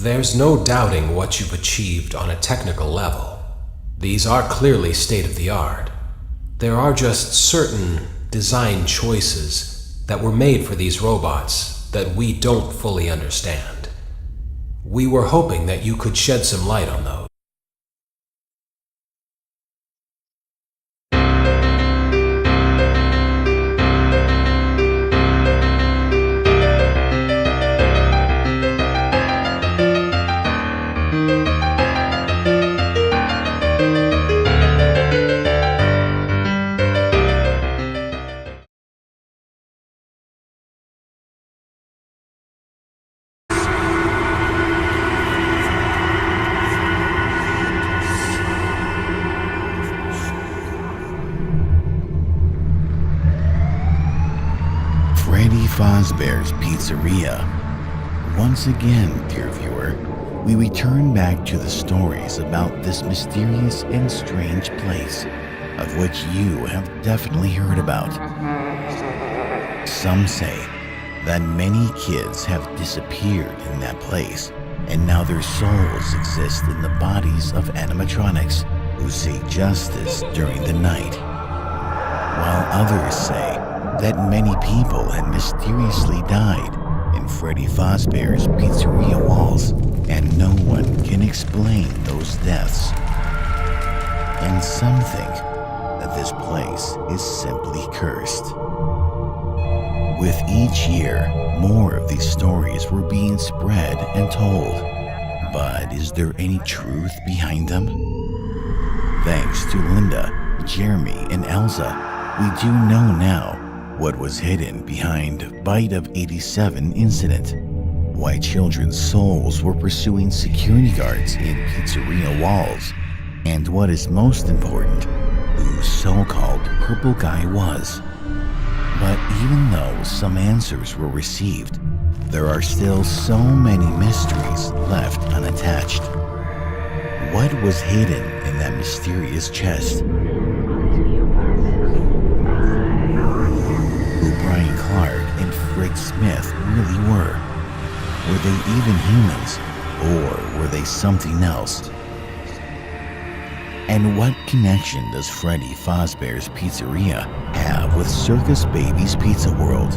There's no doubting what you've achieved on a technical level. These are clearly state-of-the-art. There are just certain design choices that were made for these robots that we don't fully understand. We were hoping that you could shed some light on those. Fazbear's Pizzeria. Once again, dear viewer, we return back to the stories about this mysterious and strange place, of which you have definitely heard about. Some say that many kids have disappeared in that place, and now their souls exist in the bodies of animatronics who seek justice during the night, while others say that many people had mysteriously died in Freddy Fazbear's Pizzeria walls, and no one can explain those deaths. And some think that this place is simply cursed. With each year, more of these stories were being spread and told. But is there any truth behind them? Thanks to Linda, Jeremy, and Elsa, we do know now what was hidden behind Bite of 87 incident, why children's souls were pursuing security guards in pizzeria walls, and what is most important, who so-called purple guy was. But even though some answers were received, there are still so many mysteries left unattached. What was hidden in that mysterious chest? Who Brian Clark and Fred Smith really were? Were they even humans, or were they something else? And what connection does Freddy Fazbear's Pizzeria have with Circus Baby's Pizza World?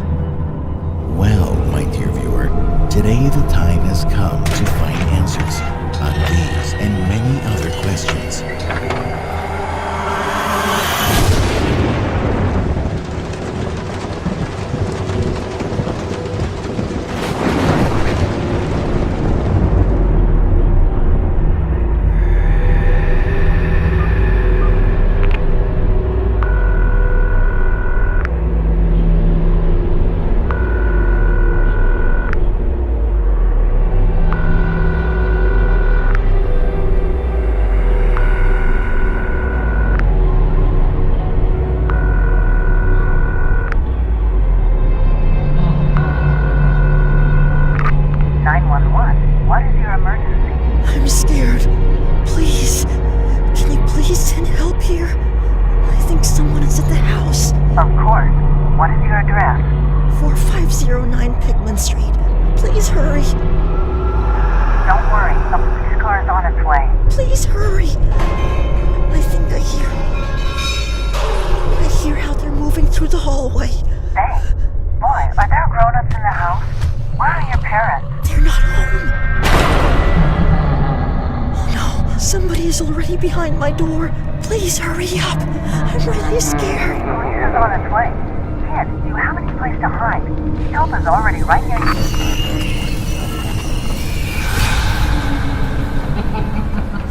Well, my dear viewer, today the time has come to find answers on these and many other questions. Behind my door. Please hurry up. I'm really scared. Police is on its way. Kid, you have any place to hide? Help is already right near you.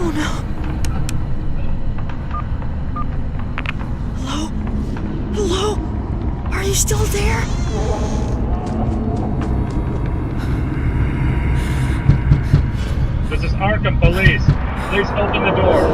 Oh no. Hello? Hello? Are you still there? This is Arkham Police. Please open the door.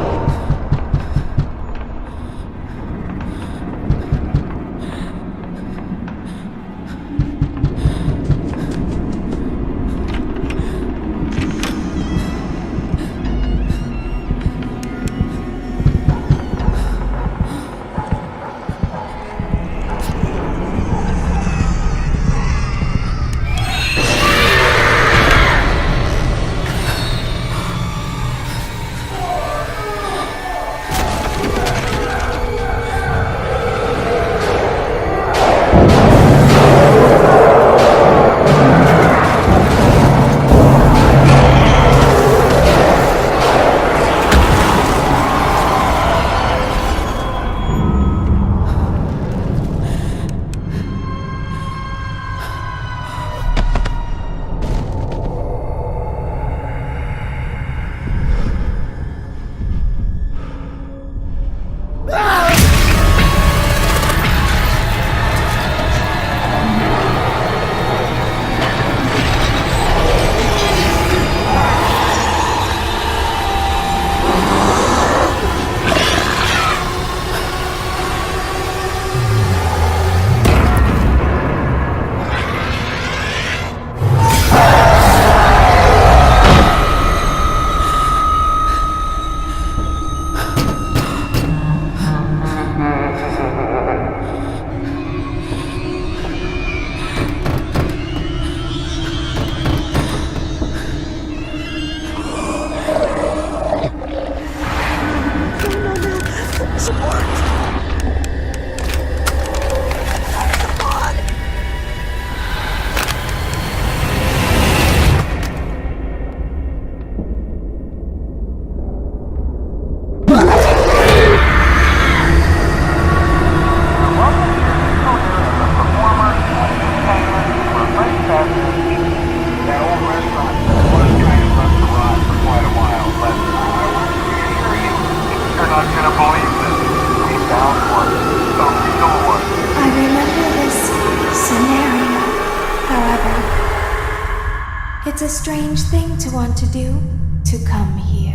a strange thing to want to do, to come here.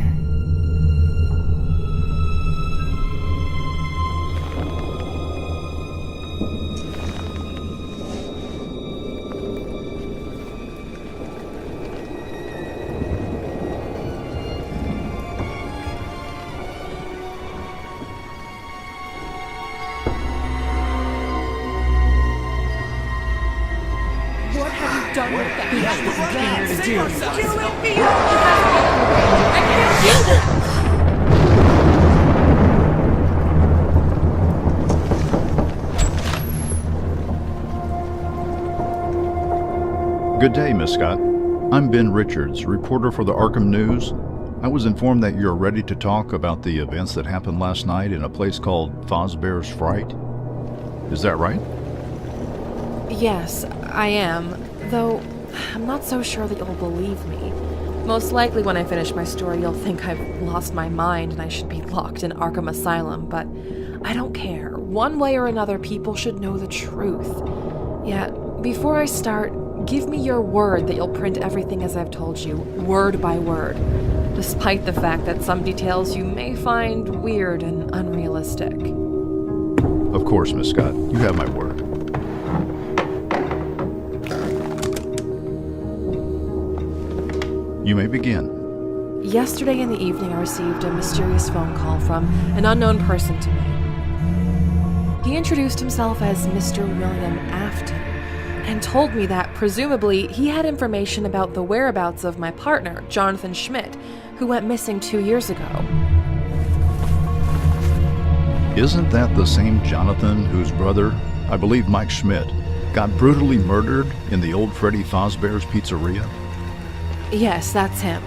Good day, Miss Scott. I'm Ben Richards, reporter for the Arkham News. I was informed that you're ready to talk about the events that happened last night in a place called Fosbear's Fright. Is that right? Yes, I am, though I'm not so sure that you'll believe me. Most likely when I finish my story, you'll think I've lost my mind and I should be locked in Arkham Asylum, but I don't care. One way or another, people should know the truth. Yet, before I start, give me your word that you'll print everything as I've told you, word by word, despite the fact that some details you may find weird and unrealistic. Of course, Miss Scott. You have my word. You may begin. Yesterday in the evening, I received a mysterious phone call from an unknown person to me. He introduced himself as Mr. William Afton and told me that, presumably, he had information about the whereabouts of my partner, Jonathan Schmidt, who went missing 2 years ago. Isn't that the same Jonathan whose brother, I believe Mike Schmidt, got brutally murdered in the old Freddie Fosbear's pizzeria? Yes, that's him.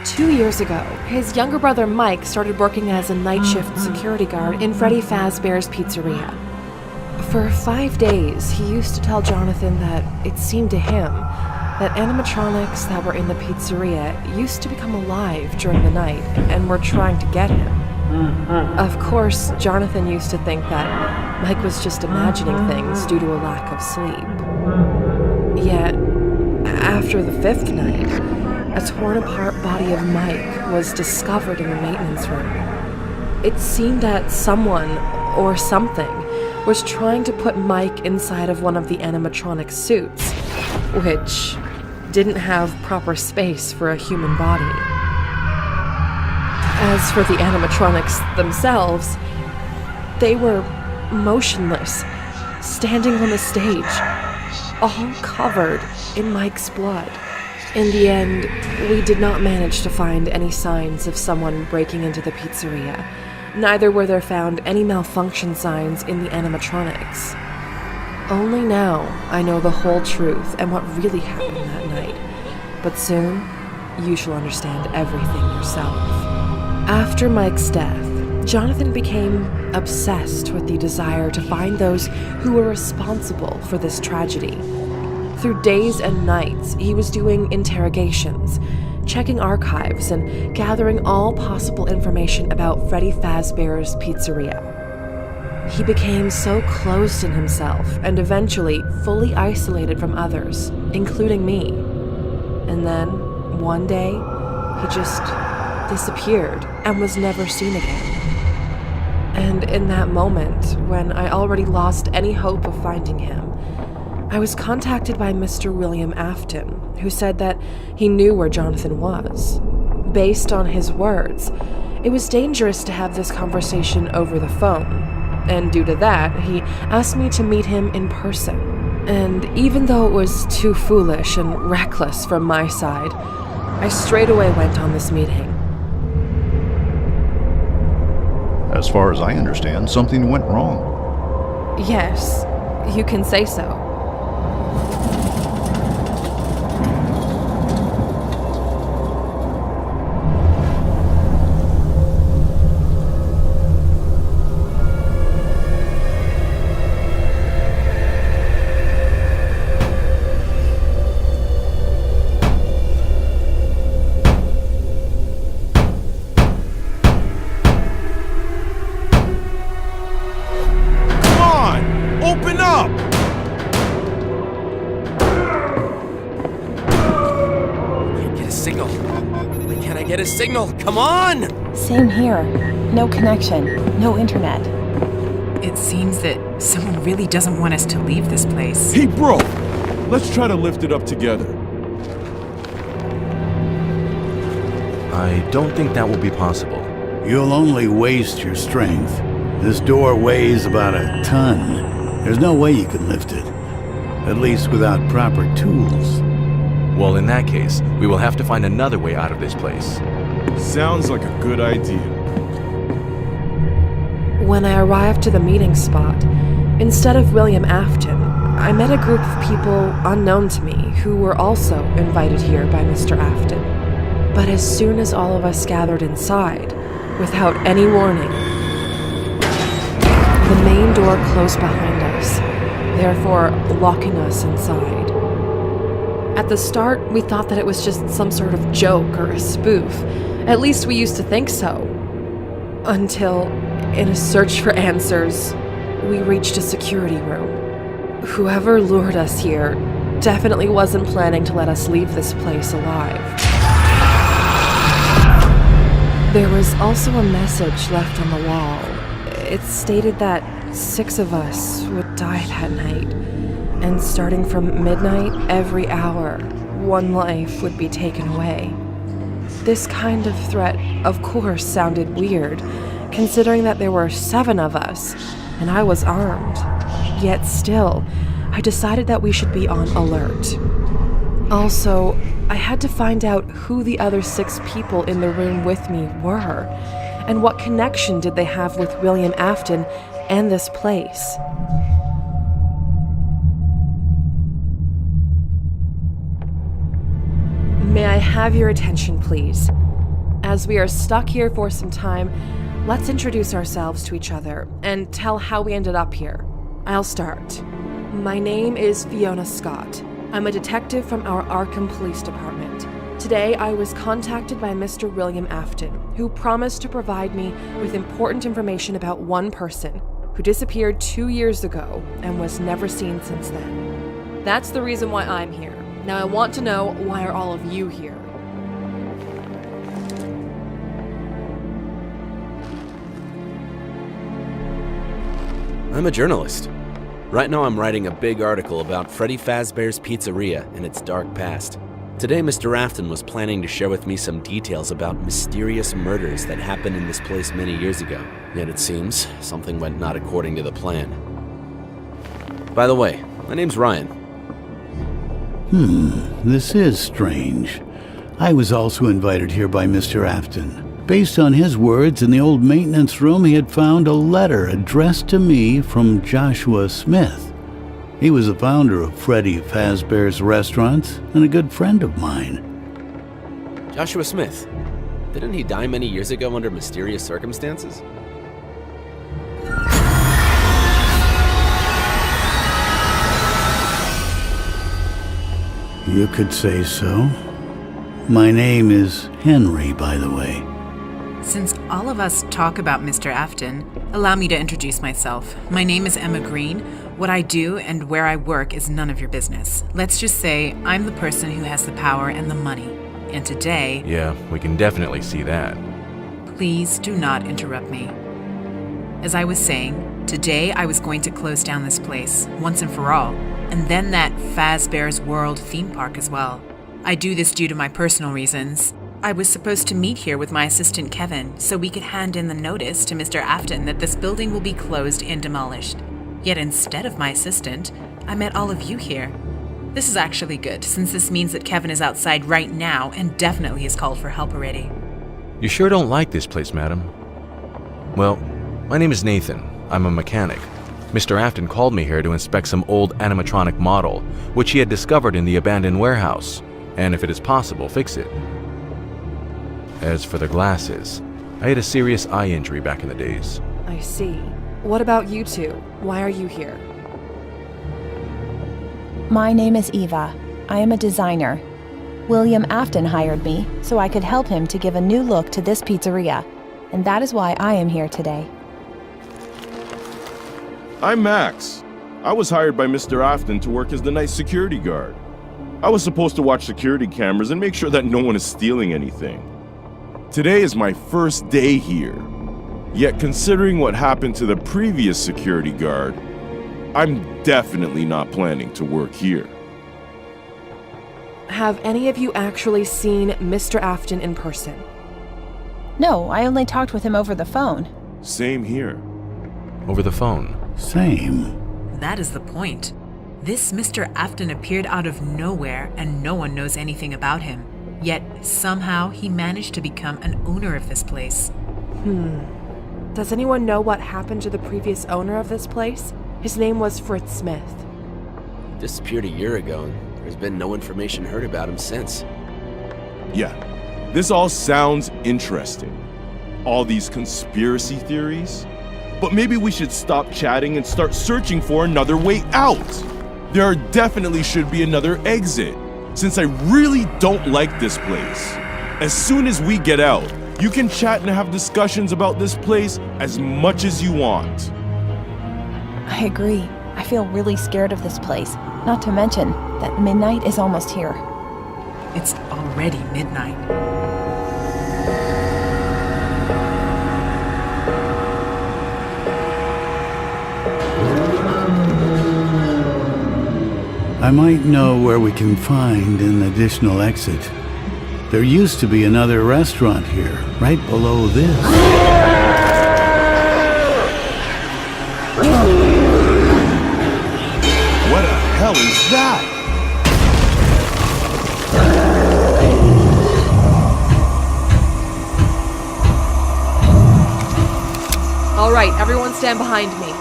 2 years ago, his younger brother Mike started working as a night shift security guard in Freddie Fazbear's pizzeria. For 5 days, he used to tell Jonathan that it seemed to him that animatronics that were in the pizzeria used to become alive during the night and were trying to get him. Of course, Jonathan used to think that Mike was just imagining things due to a lack of sleep. Yet, after the 5th night, a torn-apart body of Mike was discovered in the maintenance room. It seemed that someone, or something, was trying to put Mike inside of one of the animatronic suits, which didn't have proper space for a human body. As for the animatronics themselves, they were motionless, standing on the stage, all covered in Mike's blood. In the end, we did not manage to find any signs of someone breaking into the pizzeria. Neither were there found any malfunction signs in the animatronics. Only now I know the whole truth and what really happened that night. But soon, you shall understand everything yourself. After Mike's death, Jonathan became obsessed with the desire to find those who were responsible for this tragedy. Through days and nights, he was doing interrogations, checking archives, and gathering all possible information about Freddie Fazbear's pizzeria. He became so closed in himself and eventually fully isolated from others, including me. And then, one day, he just disappeared and was never seen again. And in that moment, when I already lost any hope of finding him, I was contacted by Mr. William Afton, who said that he knew where Jonathan was. Based on his words, it was dangerous to have this conversation over the phone, and due to that, he asked me to meet him in person. And even though it was too foolish and reckless from my side, I straight away went on this meeting. As far as I understand, something went wrong. Yes, you can say so. a signal. Come on! Same here. No connection, no internet. It seems that someone really doesn't want us to leave this place. Hey, bro! Let's try to lift it up together. I don't think that will be possible. You'll only waste your strength. This door weighs about a ton. There's no way you can lift it. At least without proper tools. Well, in that case, we will have to find another way out of this place. Sounds like a good idea. When I arrived to the meeting spot, instead of William Afton, I met a group of people unknown to me who were also invited here by Mr. Afton. But as soon as all of us gathered inside, without any warning, the main door closed behind us, therefore locking us inside. At the start, we thought that it was just some sort of joke or a spoof. At least we used to think so. Until, in a search for answers, we reached a security room. Whoever lured us here definitely wasn't planning to let us leave this place alive. There was also a message left on the wall. It stated that 6 of us would die that night, and starting from midnight, every hour, 1 life would be taken away. This kind of threat, of course, sounded weird, considering that there were 7 of us, and I was armed. Yet still, I decided that we should be on alert. Also, I had to find out who the other 6 people in the room with me were, and what connection did they have with William Afton and this place. May I have your attention, please? As we are stuck here for some time, let's introduce ourselves to each other and tell how we ended up here. I'll start. My name is Fiona Scott. I'm a detective from our Arkham Police Department. Today, I was contacted by Mr. William Afton, who promised to provide me with important information about one person who disappeared 2 years ago and was never seen since then. That's the reason why I'm here. Now I want to know, why are all of you here? I'm a journalist. Right now I'm writing a big article about Freddy Fazbear's Pizzeria and its dark past. Today Mr. Afton was planning to share with me some details about mysterious murders that happened in this place many years ago. Yet it seems something went not according to the plan. By the way, my name's Ryan. This is strange. I was also invited here by Mr. Afton. Based on his words, in the old maintenance room he had found a letter addressed to me from Joshua Smith. He was the founder of Freddy Fazbear's Restaurants and a good friend of mine. Joshua Smith. Didn't he die many years ago under mysterious circumstances? You could say so. My name is Henry, by the way. Since all of us talk about Mr. Afton, allow me to introduce myself. My name is Emma Green. What I do and where I work is none of your business. Let's just say I'm the person who has the power and the money. And today... Yeah, we can definitely see that. Please do not interrupt me. As I was saying, today I was going to close down this place, once and for all, and then that Fazbear's World theme park as well. I do this due to my personal reasons. I was supposed to meet here with my assistant Kevin so we could hand in the notice to Mr. Afton that this building will be closed and demolished. Yet instead of my assistant, I met all of you here. This is actually good, since this means that Kevin is outside right now and definitely has called for help already. You sure don't like this place, madam? Well, my name is Nathan. I'm a mechanic. Mr. Afton called me here to inspect some old animatronic model, which he had discovered in the abandoned warehouse, and if it is possible, fix it. As for the glasses, I had a serious eye injury back in the days. I see. What about you two? Why are you here? My name is Eva. I am a designer. William Afton hired me so I could help him to give a new look to this pizzeria, and that is why I am here today. I'm Max. I was hired by Mr. Afton to work as the night security guard. I was supposed to watch security cameras and make sure that no one is stealing anything. Today is my first day here. Yet considering what happened to the previous security guard, I'm definitely not planning to work here. Have any of you actually seen Mr. Afton in person? No, I only talked with him over the phone. Same here. Over the phone. Same. That is the point. This Mr. Afton appeared out of nowhere and no one knows anything about him. Yet somehow he managed to become an owner of this place. Does anyone know what happened to the previous owner of this place? His name was Fritz Smith. He disappeared a year ago, and there's been no information heard about him since. Yeah, this all sounds interesting. All these conspiracy theories. But maybe we should stop chatting and start searching for another way out. There definitely should be another exit, since I really don't like this place. As soon as we get out, you can chat and have discussions about this place as much as you want. I agree. I feel really scared of this place. Not to mention that midnight is almost here. It's already midnight. I might know where we can find an additional exit. There used to be another restaurant here, right below this. What the hell is that? All right, everyone stand behind me.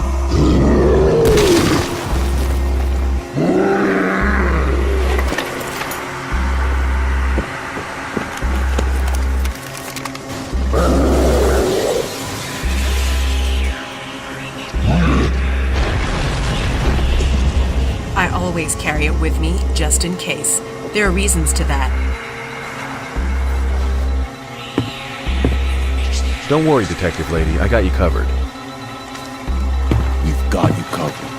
I always carry it with me, just in case. There are reasons to that. Don't worry, detective lady. I got you covered. We've got you covered.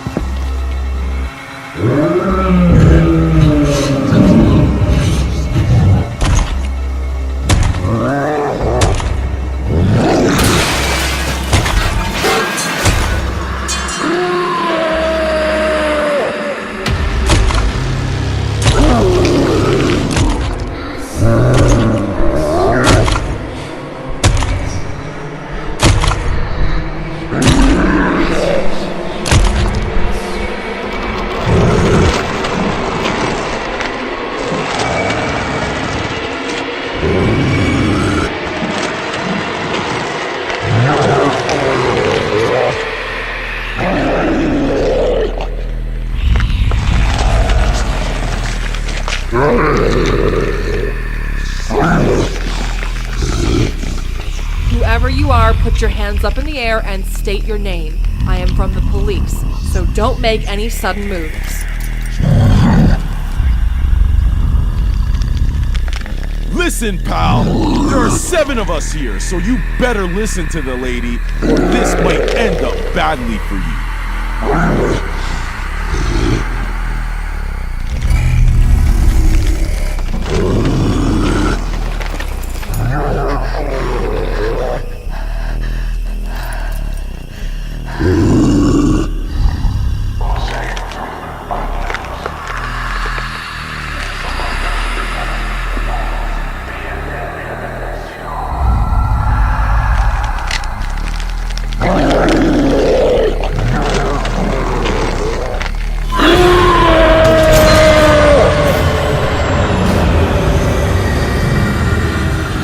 Whoever you are, put your hands up in the air and state your name. I am from the police, so don't make any sudden moves. Listen, pal, there are 7 of us here, so you better listen to the lady, or this might end up badly for you.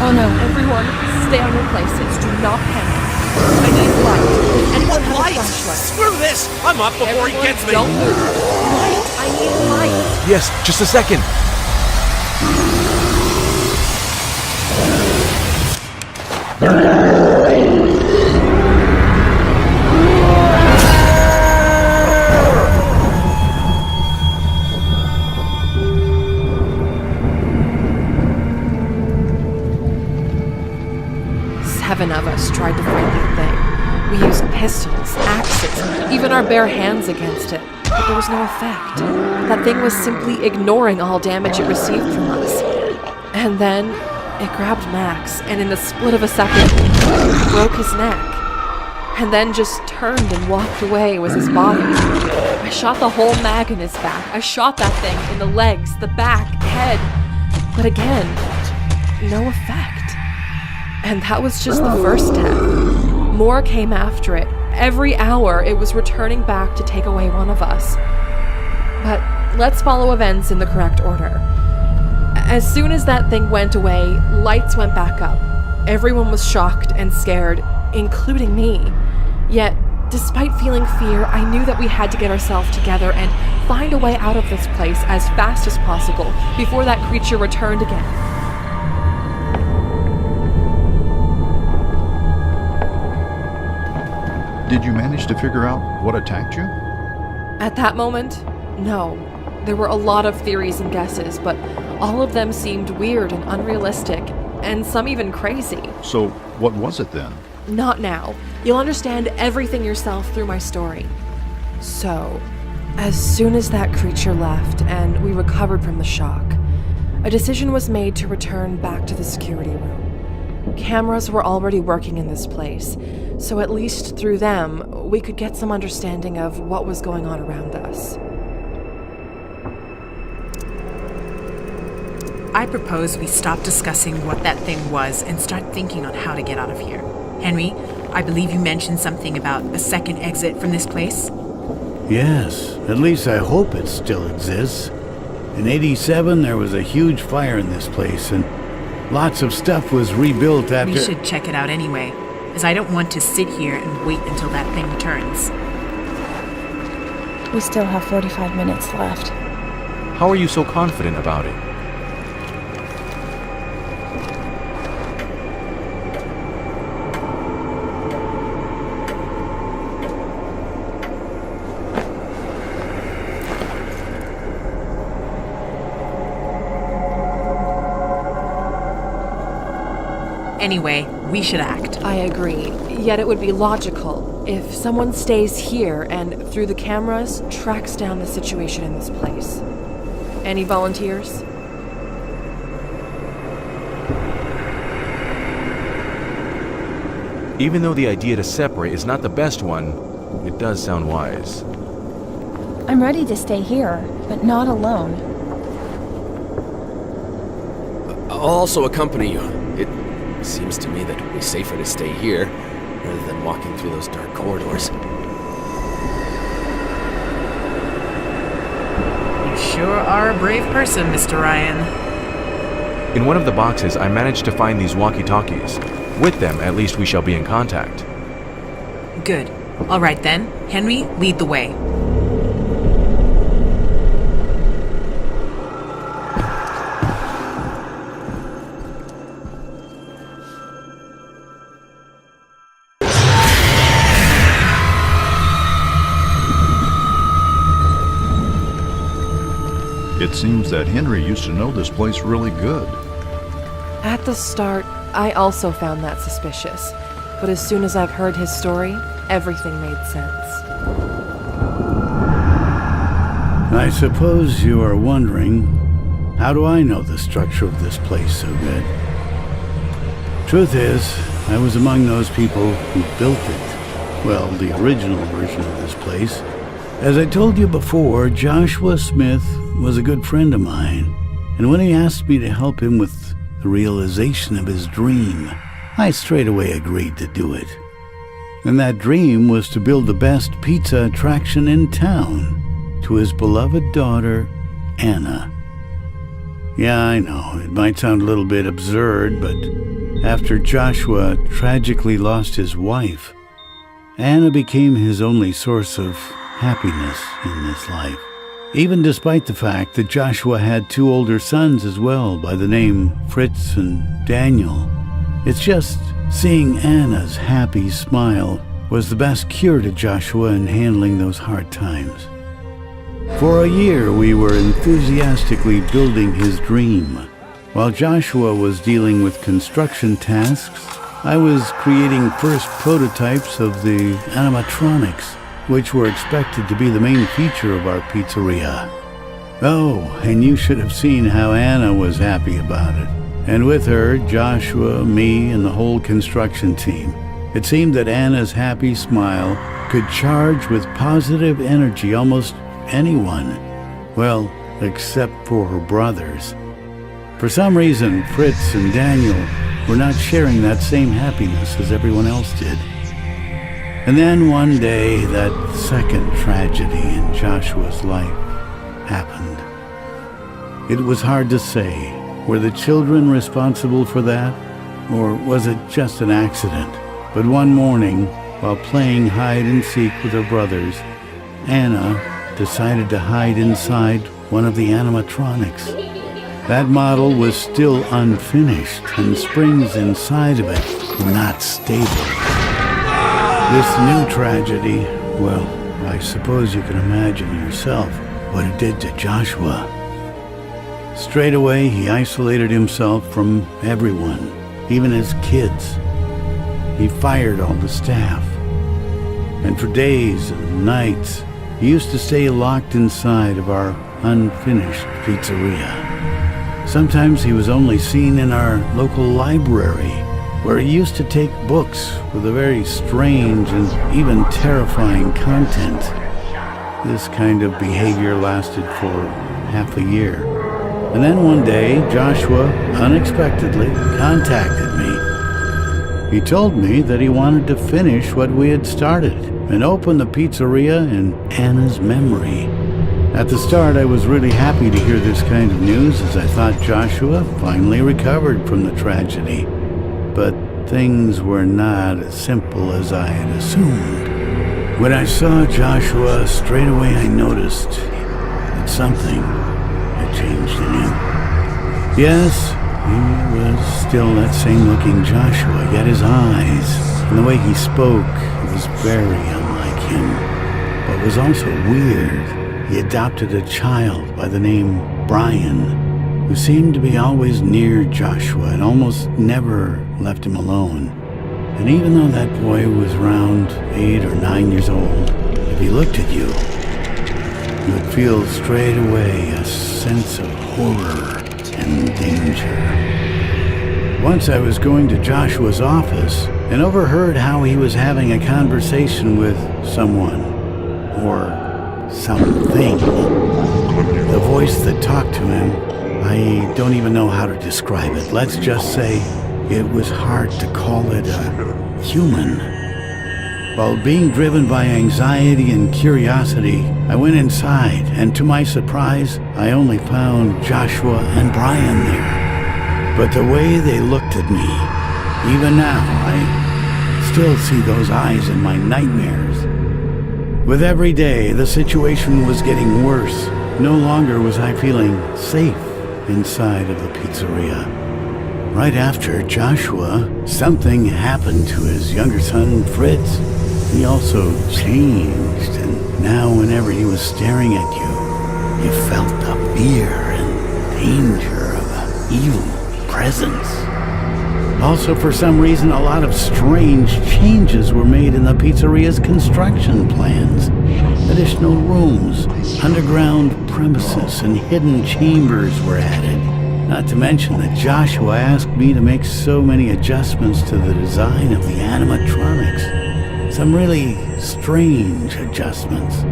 Oh no, everyone, stay on your places. Do not panic. I need light. Does anyone have a flashlight? Screw this! I'm up before Everyone, he gets me! Don't move. Light! I need light. Yes, just a second. Seven of us tried to fight that thing. We used pistols, axes, even our bare hands against it, but there was no effect. That thing was simply ignoring all damage it received from us. And then It grabbed Max, and in the split of a second, broke his neck. And then just turned and walked away with his body. I shot the whole mag in his back. I shot that thing in the legs, the back, head. But again, no effect. And that was just the first death. More came after it. Every hour, it was returning back to take away one of us. But let's follow events in the correct order. As soon as that thing went away, lights went back up. Everyone was shocked and scared, including me. Yet, despite feeling fear, I knew that we had to get ourselves together and find a way out of this place as fast as possible before that creature returned again. Did you manage to figure out what attacked you? At that moment, no. There were a lot of theories and guesses, but all of them seemed weird and unrealistic, and some even crazy. So, what was it then? Not now. You'll understand everything yourself through my story. So, as soon as that creature left and we recovered from the shock, a decision was made to return back to the security room. Cameras were already working in this place, so at least through them, we could get some understanding of what was going on around us. I propose we stop discussing what that thing was and start thinking on how to get out of here. Henry, I believe you mentioned something about a second exit from this place? Yes, at least I hope it still exists. In '87, there was a huge fire in this place, and lots of stuff was rebuilt after... We should check it out anyway, as I don't want to sit here and wait until that thing returns. We still have 45 minutes left. How are you so confident about it? Anyway, we should act. I agree. Yet it would be logical if someone stays here and, through the cameras, tracks down the situation in this place. Any volunteers? Even though the idea to separate is not the best one, it does sound wise. I'm ready to stay here, but not alone. I'll also accompany you. It seems to me that it would be safer to stay here rather than walking through those dark corridors. You sure are a brave person, Mr. Ryan. In one of the boxes, I managed to find these walkie-talkies. With them, at least we shall be in contact. Good. All right then. Henry, lead the way. It seems that Henry used to know this place really good. At the start, I also found that suspicious. But as soon as I've heard his story, everything made sense. I suppose you are wondering, how do I know the structure of this place so good? Truth is, I was among those people who built it. Well, the original version of this place. As I told you before, Joshua Smith was a good friend of mine, and when he asked me to help him with the realization of his dream, I straight away agreed to do it. And that dream was to build the best pizza attraction in town to his beloved daughter, Anna. Yeah, I know, it might sound a little bit absurd, but after Joshua tragically lost his wife, Anna became his only source of happiness in this life. Even despite the fact that Joshua had two older sons as well by the name Fritz and Daniel. It's just seeing Anna's happy smile was the best cure to Joshua in handling those hard times. For a year we were enthusiastically building his dream. While Joshua was dealing with construction tasks, I was creating first prototypes of the animatronics, which were expected to be the main feature of our pizzeria. Oh, and you should have seen how Anna was happy about it. And with her, Joshua, me, and the whole construction team. It seemed that Anna's happy smile could charge with positive energy almost anyone. Well, except for her brothers. For some reason, Fritz and Daniel were not sharing that same happiness as everyone else did. And then one day, that second tragedy in Joshua's life happened. It was hard to say. Were the children responsible for that? Or was it just an accident? But one morning, while playing hide and seek with her brothers, Anna decided to hide inside one of the animatronics. That model was still unfinished, and springs inside of it were not stable. This new tragedy, well, I suppose you can imagine yourself what it did to Joshua. Straight away, he isolated himself from everyone, even his kids. He fired all the staff. And for days and nights, he used to stay locked inside of our unfinished pizzeria. Sometimes he was only seen in our local library, where he used to take books with a very strange and even terrifying content. This kind of behavior lasted for half a year. And then one day, Joshua unexpectedly contacted me. He told me that he wanted to finish what we had started and open the pizzeria in Anna's memory. At the start, I was really happy to hear this kind of news, as I thought Joshua finally recovered from the tragedy. But things were not as simple as I had assumed. When I saw Joshua, straight away I noticed that something had changed in him. Yes, he was still that same-looking Joshua, yet his eyes and the way he spoke was very unlike him. But was also weird. He adopted a child by the name Brian, who seemed to be always near Joshua and almost never left him alone. And even though that boy was around 8 or 9 years old, if he looked at you, you would feel straight away a sense of horror and danger. Once I was going to Joshua's office and overheard how he was having a conversation with someone, or something. The voice that talked to him, I don't even know how to describe it. Let's just say it was hard to call it a human. While being driven by anxiety and curiosity, I went inside, and to my surprise, I only found Joshua and Brian there. But the way they looked at me, even now, I still see those eyes in my nightmares. With every day, the situation was getting worse. No longer was I feeling safe inside of the pizzeria. Right after Joshua, something happened to his younger son, Fritz. He also changed, and now whenever he was staring at you, you felt the fear and danger of an evil presence. Also, for some reason, a lot of strange changes were made in the pizzeria's construction plans. Additional rooms, underground premises, and hidden chambers were added. Not to mention that Joshua asked me to make so many adjustments to the design of the animatronics. Some really strange adjustments.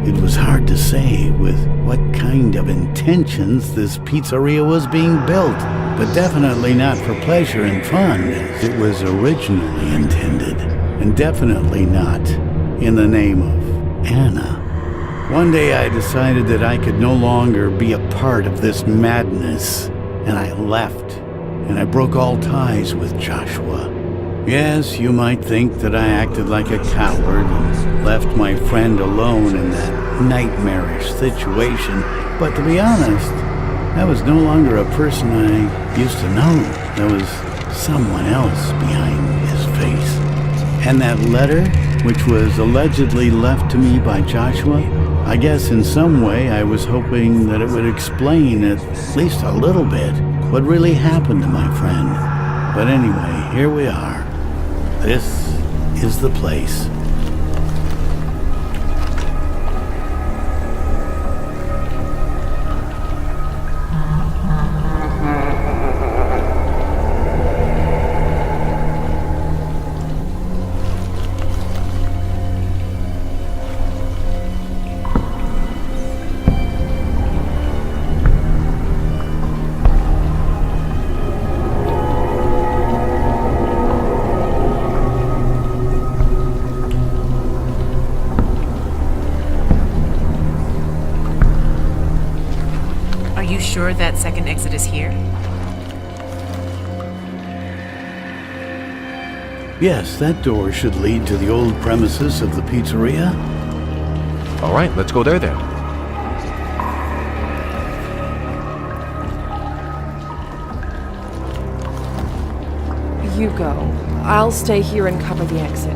It was hard to say with what kind of intentions this pizzeria was being built, but definitely not for pleasure and fun as it was originally intended, and definitely not in the name of Anna. One day I decided that I could no longer be a part of this madness, and I left, and I broke all ties with Joshua. Yes, you might think that I acted like a coward and left my friend alone in that nightmarish situation, but to be honest, that was no longer a person I used to know. There was someone else behind his face. And that letter, which was allegedly left to me by Joshua, I guess in some way I was hoping that it would explain at least a little bit what really happened to my friend. But anyway, here we are. This is the place. sure that second exit is here? Yes, that door should lead to the old premises of the pizzeria. All right, let's go there then. You go. I'll stay here and cover the exit.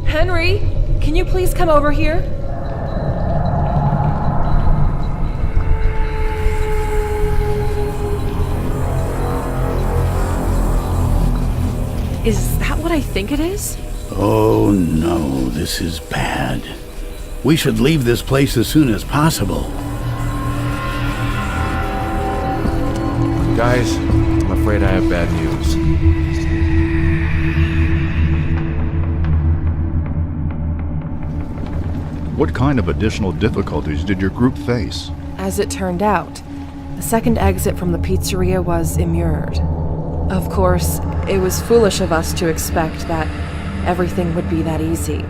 Henry, can you please come over here? Is that what I think it is? Oh no, this is bad. We should leave this place as soon as possible. Guys, I'm afraid I have bad news. What kind of additional difficulties did your group face? As it turned out, the second exit from the pizzeria was immured. Of course, it was foolish of us to expect that everything would be that easy.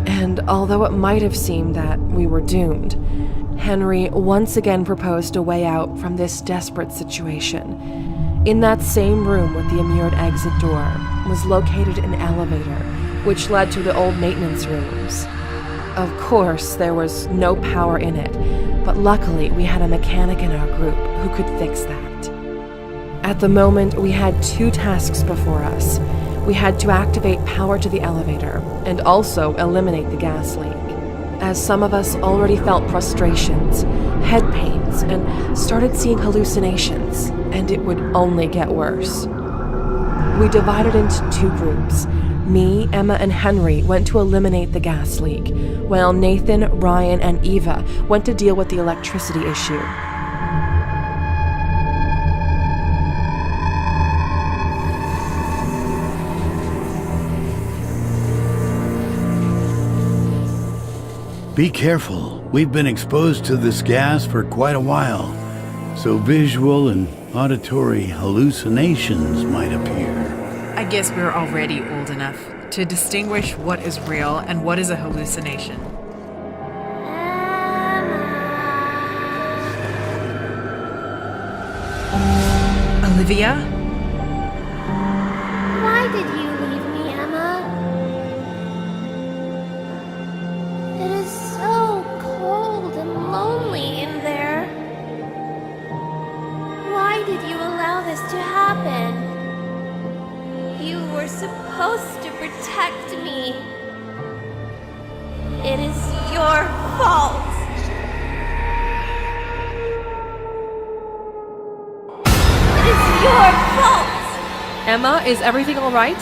And although it might have seemed that we were doomed, Henry once again proposed a way out from this desperate situation. In that same room with the immured exit door was located an elevator, which led to the old maintenance rooms. Of course, there was no power in it, but luckily we had a mechanic in our group who could fix that. At the moment, we had two tasks before us. We had to activate power to the elevator and also eliminate the gas leak, as some of us already felt frustrations, head pains, and started seeing hallucinations, and it would only get worse. We divided into two groups. Me, Emma, and Henry went to eliminate the gas leak, while Nathan, Ryan, and Eva went to deal with the electricity issue. Be careful. We've been exposed to this gas for quite a while, so visual and auditory hallucinations might appear. I guess we're already old enough to distinguish what is real and what is a hallucination. Olivia? Why did you leave me, Emma? It is so cold and lonely in there. Why did you allow this to happen? You were supposed to protect me. It is your fault. It is your fault. Emma, is everything all right?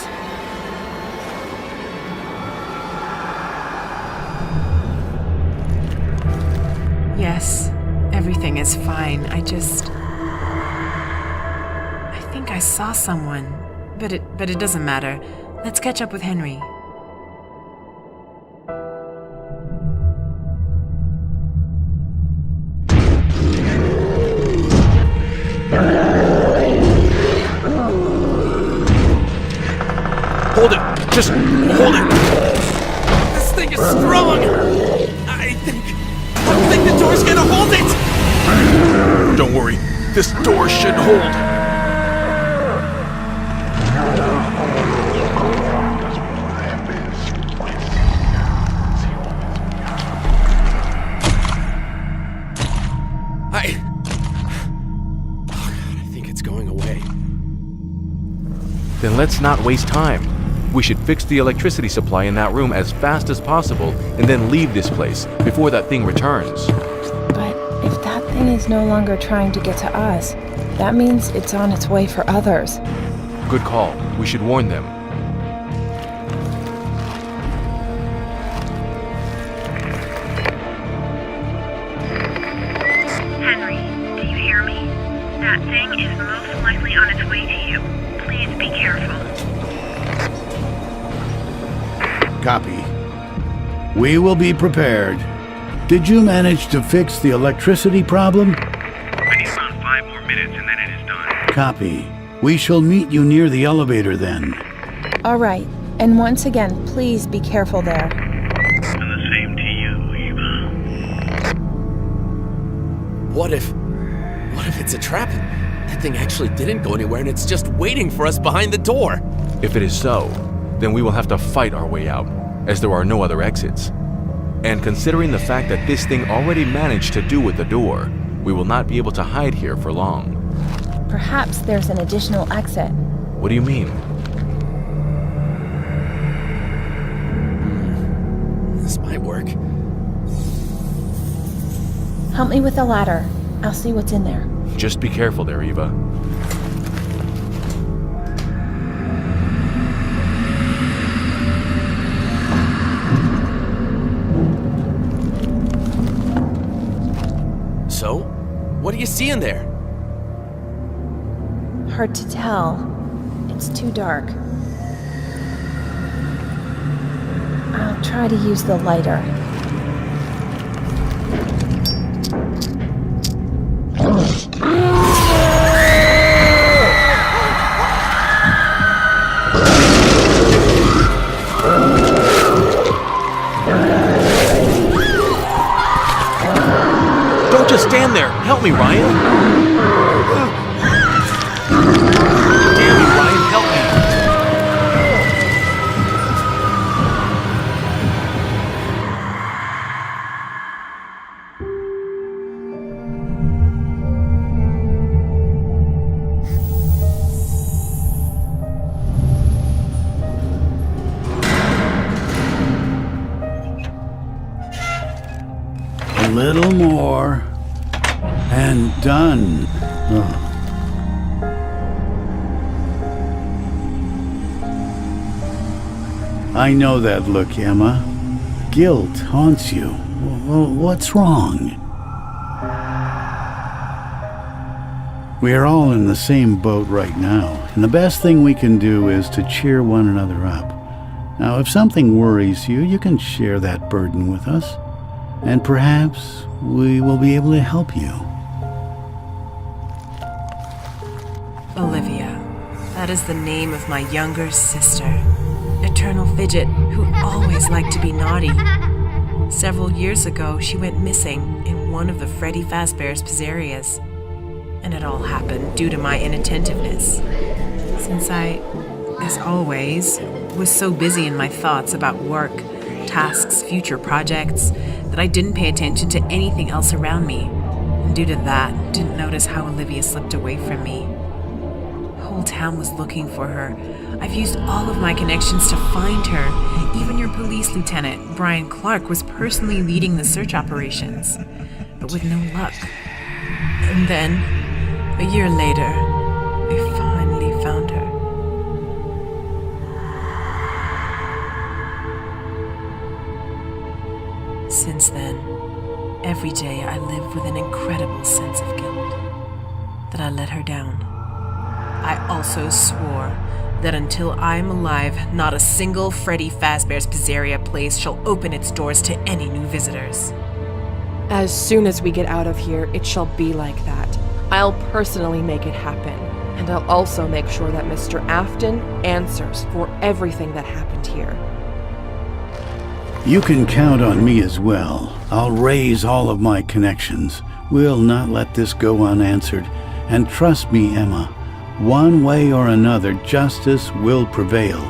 Yes, everything is fine. I think I saw someone. But it doesn't matter. Let's catch up with Henry. Just hold it. This thing is strong! I think the door's gonna hold it! Don't worry, this door should hold. I think it's going away. Then let's not waste time. We should fix the electricity supply in that room as fast as possible and then leave this place before that thing returns. But if that thing is no longer trying to get to us, that means it's on its way for others. Good call. We should warn them. Henry, do you hear me? That thing is most likely on its way to you. Please be careful. Copy. We will be prepared. Did you manage to fix the electricity problem? I need about 5 more minutes and then it is done. Copy. We shall meet you near the elevator then. All right. And once again, please be careful there. And the same to you, Eva. What if it's a trap? That thing actually didn't go anywhere and it's just waiting for us behind the door. If it is so, then we will have to fight our way out, as there are no other exits. And considering the fact that this thing already managed to do with the door, we will not be able to hide here for long. Perhaps there's an additional exit. What do you mean? This might work. Help me with the ladder. I'll see what's in there. Just be careful there, Eva. So, what do you see in there? Hard to tell. It's too dark. I'll try to use the lighter. Don't just stand there! Help me, Ryan! Damn you, Ryan, help me! A little more. And done. Oh. I know that look, Emma. Guilt haunts you. What's wrong? We are all in the same boat right now, and the best thing we can do is to cheer one another up. Now, if something worries you, you can share that burden with us, and perhaps we will be able to help you. Olivia. That is the name of my younger sister. Eternal fidget who always liked to be naughty. Several years ago, she went missing in one of the Freddy Fazbear's pizzerias. And it all happened due to my inattentiveness. Since I, as always, was so busy in my thoughts about work, tasks, future projects, that I didn't pay attention to anything else around me. And due to that, didn't notice how Olivia slipped away from me. The whole town was looking for her. I've used all of my connections to find her. Even your police lieutenant, Brian Clark, was personally leading the search operations. But with no luck. And then, a year later, we finally found her. Since then, every day I live with an incredible sense of guilt that I let her down. I also swore that until I am alive, not a single Freddy Fazbear's Pizzeria place shall open its doors to any new visitors. As soon as we get out of here, it shall be like that. I'll personally make it happen. And I'll also make sure that Mr. Afton answers for everything that happened here. You can count on me as well. I'll raise all of my connections. We'll not let this go unanswered. And trust me, Emma, one way or another, justice will prevail.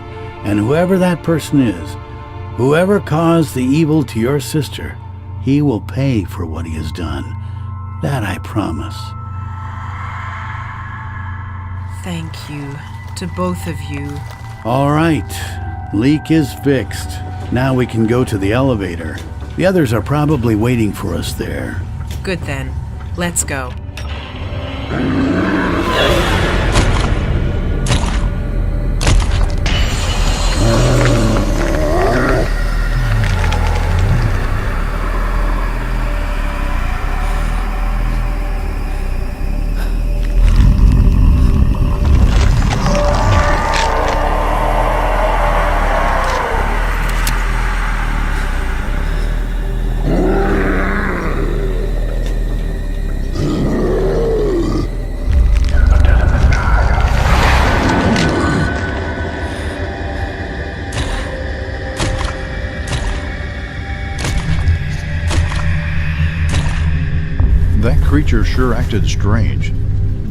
And whoever that person is, whoever caused the evil to your sister, he will pay for what he has done. That I promise. Thank you to both of you. All right, leak is fixed. Now we can go to the elevator. The others are probably waiting for us there. Good then. Let's go. That creature sure acted strange.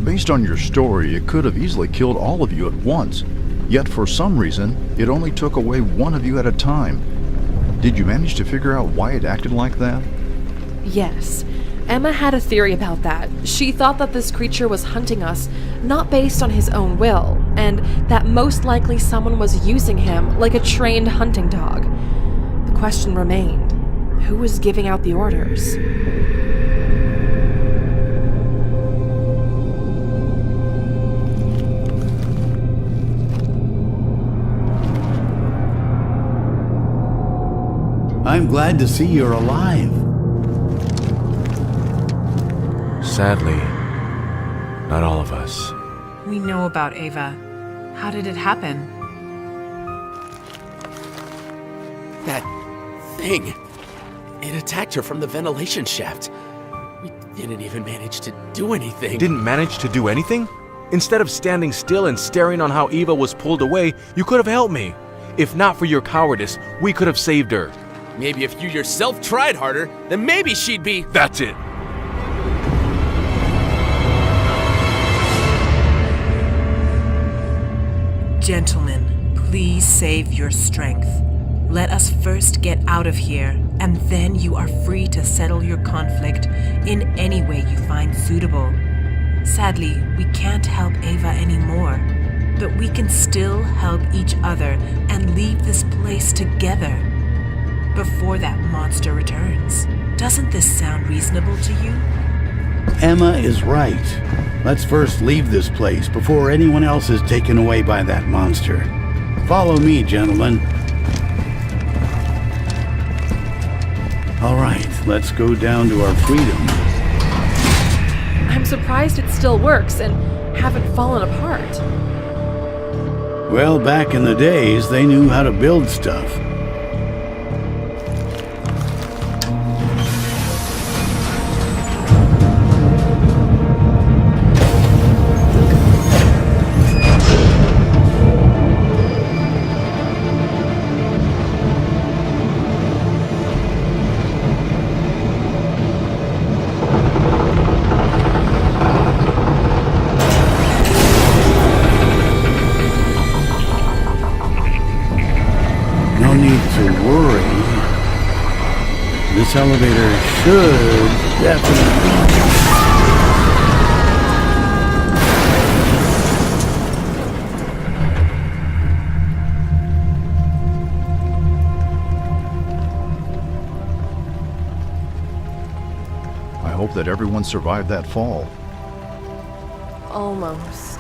Based on your story, it could have easily killed all of you at once. Yet for some reason, it only took away one of you at a time. Did you manage to figure out why it acted like that? Yes. Emma had a theory about that. She thought that this creature was hunting us, not based on his own will, and that most likely someone was using him like a trained hunting dog. The question remained, who was giving out the orders? I'm glad to see you're alive. Sadly, not all of us. We know about Ava. How did it happen? That thing. It attacked her from the ventilation shaft. We didn't even manage to do anything. Didn't manage to do anything? Instead of standing still and staring on how Eva was pulled away, you could have helped me. If not for your cowardice, we could have saved her. Maybe if you yourself tried harder, then maybe she'd be... That's it. Gentlemen, please save your strength. Let us first get out of here, and then you are free to settle your conflict in any way you find suitable. Sadly, we can't help Ava anymore, but we can still help each other and leave this place together before that monster returns. Doesn't this sound reasonable to you? Emma is right. Let's first leave this place before anyone else is taken away by that monster. Follow me, gentlemen. All right, let's go down to our freedom. I'm surprised it still works and haven't fallen apart. Well, back in the days, they knew how to build stuff. This elevator should definitely... I hope that everyone survived that fall. Almost.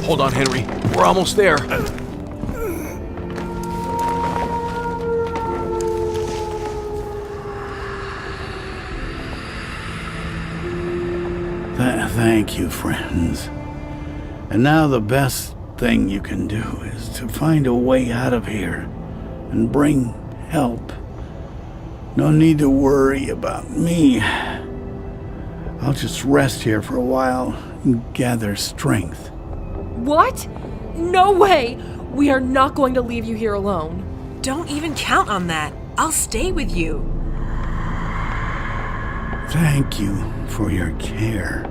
Hold on, Henry. We're almost there. Thank you, friends. And now the best thing you can do is to find a way out of here and bring help. No need to worry about me. I'll just rest here for a while and gather strength. What? No way! We are not going to leave you here alone. Don't even count on that. I'll stay with you. Thank you for your care.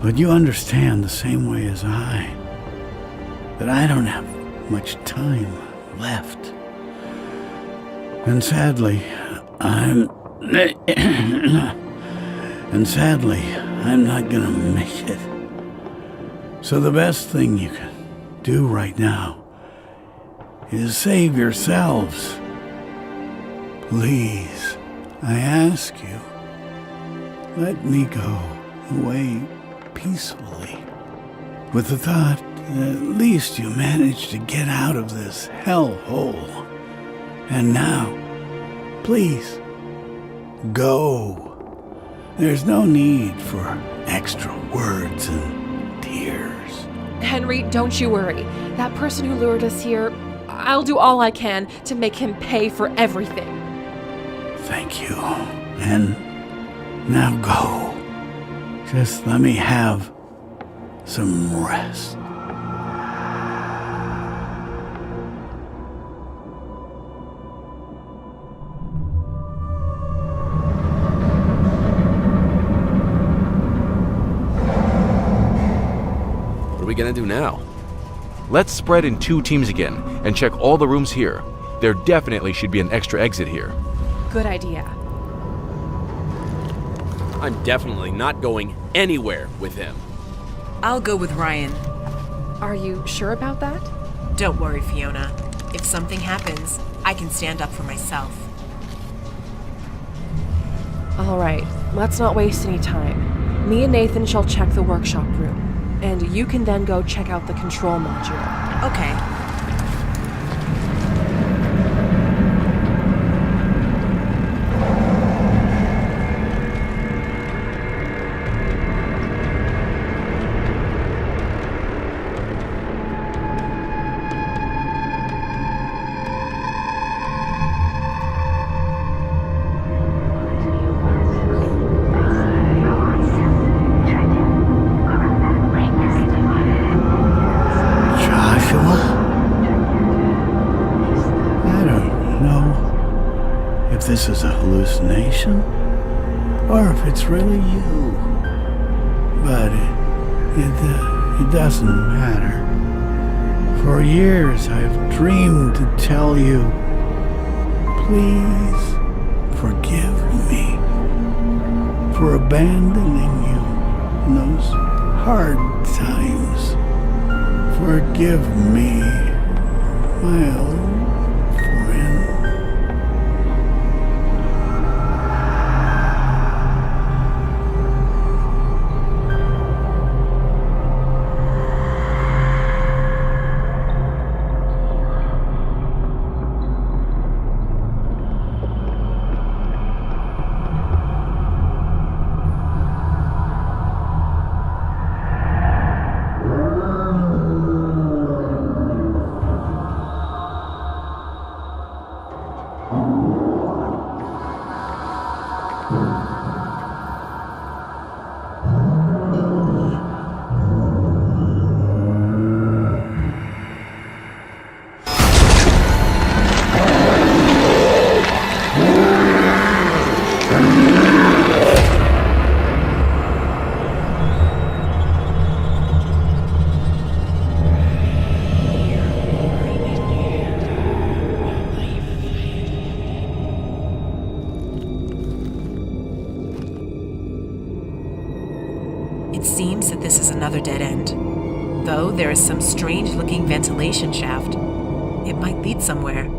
But you understand the same way as I that I don't have much time left. And sadly, I'm not gonna make it. So the best thing you can do right now is save yourselves. Please, I ask you, let me go away peacefully, with the thought that at least you managed to get out of this hellhole. And now, please, go. There's no need for extra words and tears. Henry, don't you worry. That person who lured us here, I'll do all I can to make him pay for everything. Thank you. And now go. Just let me have some rest. What are we gonna do now? Let's spread in 2 teams again and check all the rooms here. There definitely should be an extra exit here. Good idea. I'm definitely not going anywhere with him. I'll go with Ryan. Are you sure about that? Don't worry, Fiona. If something happens, I can stand up for myself. All right, let's not waste any time. Me and Nathan shall check the workshop room, and you can then go check out the control module. Okay. This is a hallucination, or if it's really you. But it doesn't matter. For years I've dreamed to tell you, please forgive me for abandoning you in those hard times. Forgive me, my old friend. It seems that this is another dead end. Though there is some strange-looking ventilation shaft. It might lead somewhere.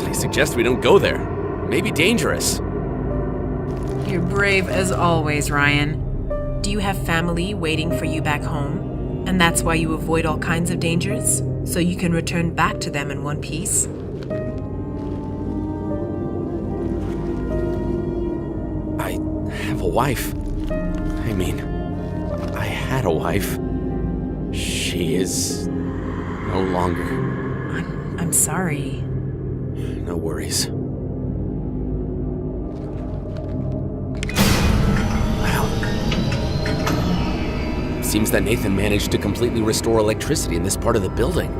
I suggest we don't go there. Maybe dangerous. You're brave as always, Ryan. Do you have family waiting for you back home? And that's why you avoid all kinds of dangers? So you can return back to them in one piece? I have a wife. I mean, I had a wife. She is no longer. I'm sorry. No worries. Wow. Seems that Nathan managed to completely restore electricity in this part of the building.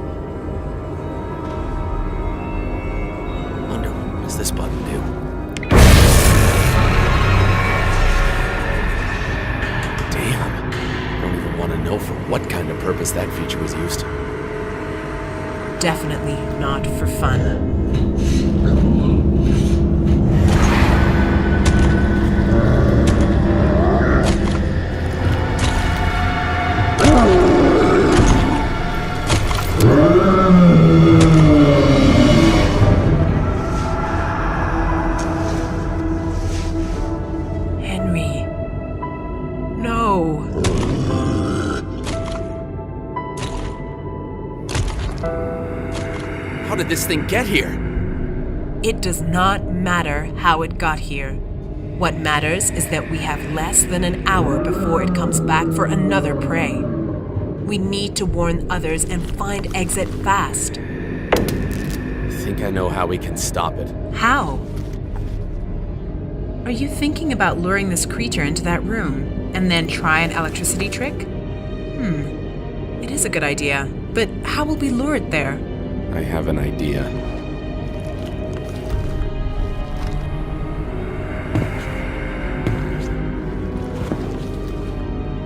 Oh no, what does this button do? Damn. I don't even want to know for what kind of purpose that feature was used. Definitely not for fun. Henry. No. How did this thing get here? It does not matter how it got here. What matters is that we have less than an hour before it comes back for another prey. We need to warn others and find exit fast. I think I know how we can stop it. How? Are you thinking about luring this creature into that room and then try an electricity trick? It is a good idea, but how will we lure it there? I have an idea.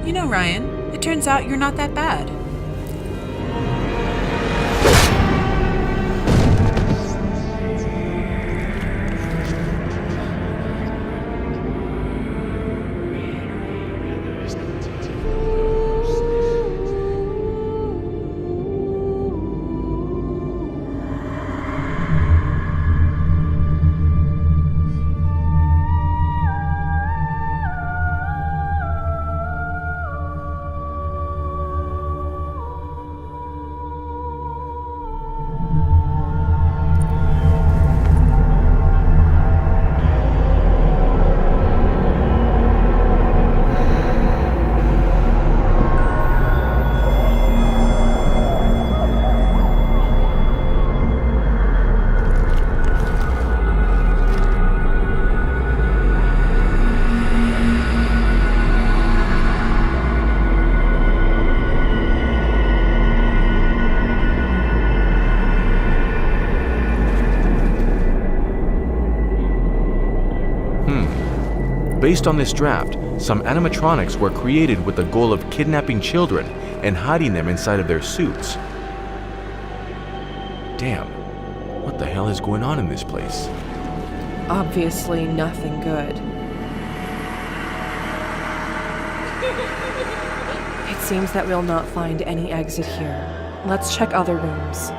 You know, Ryan, it turns out you're not that bad. Based on this draft, some animatronics were created with the goal of kidnapping children and hiding them inside of their suits. Damn, what the hell is going on in this place? Obviously nothing good. It seems that we'll not find any exit here. Let's check other rooms.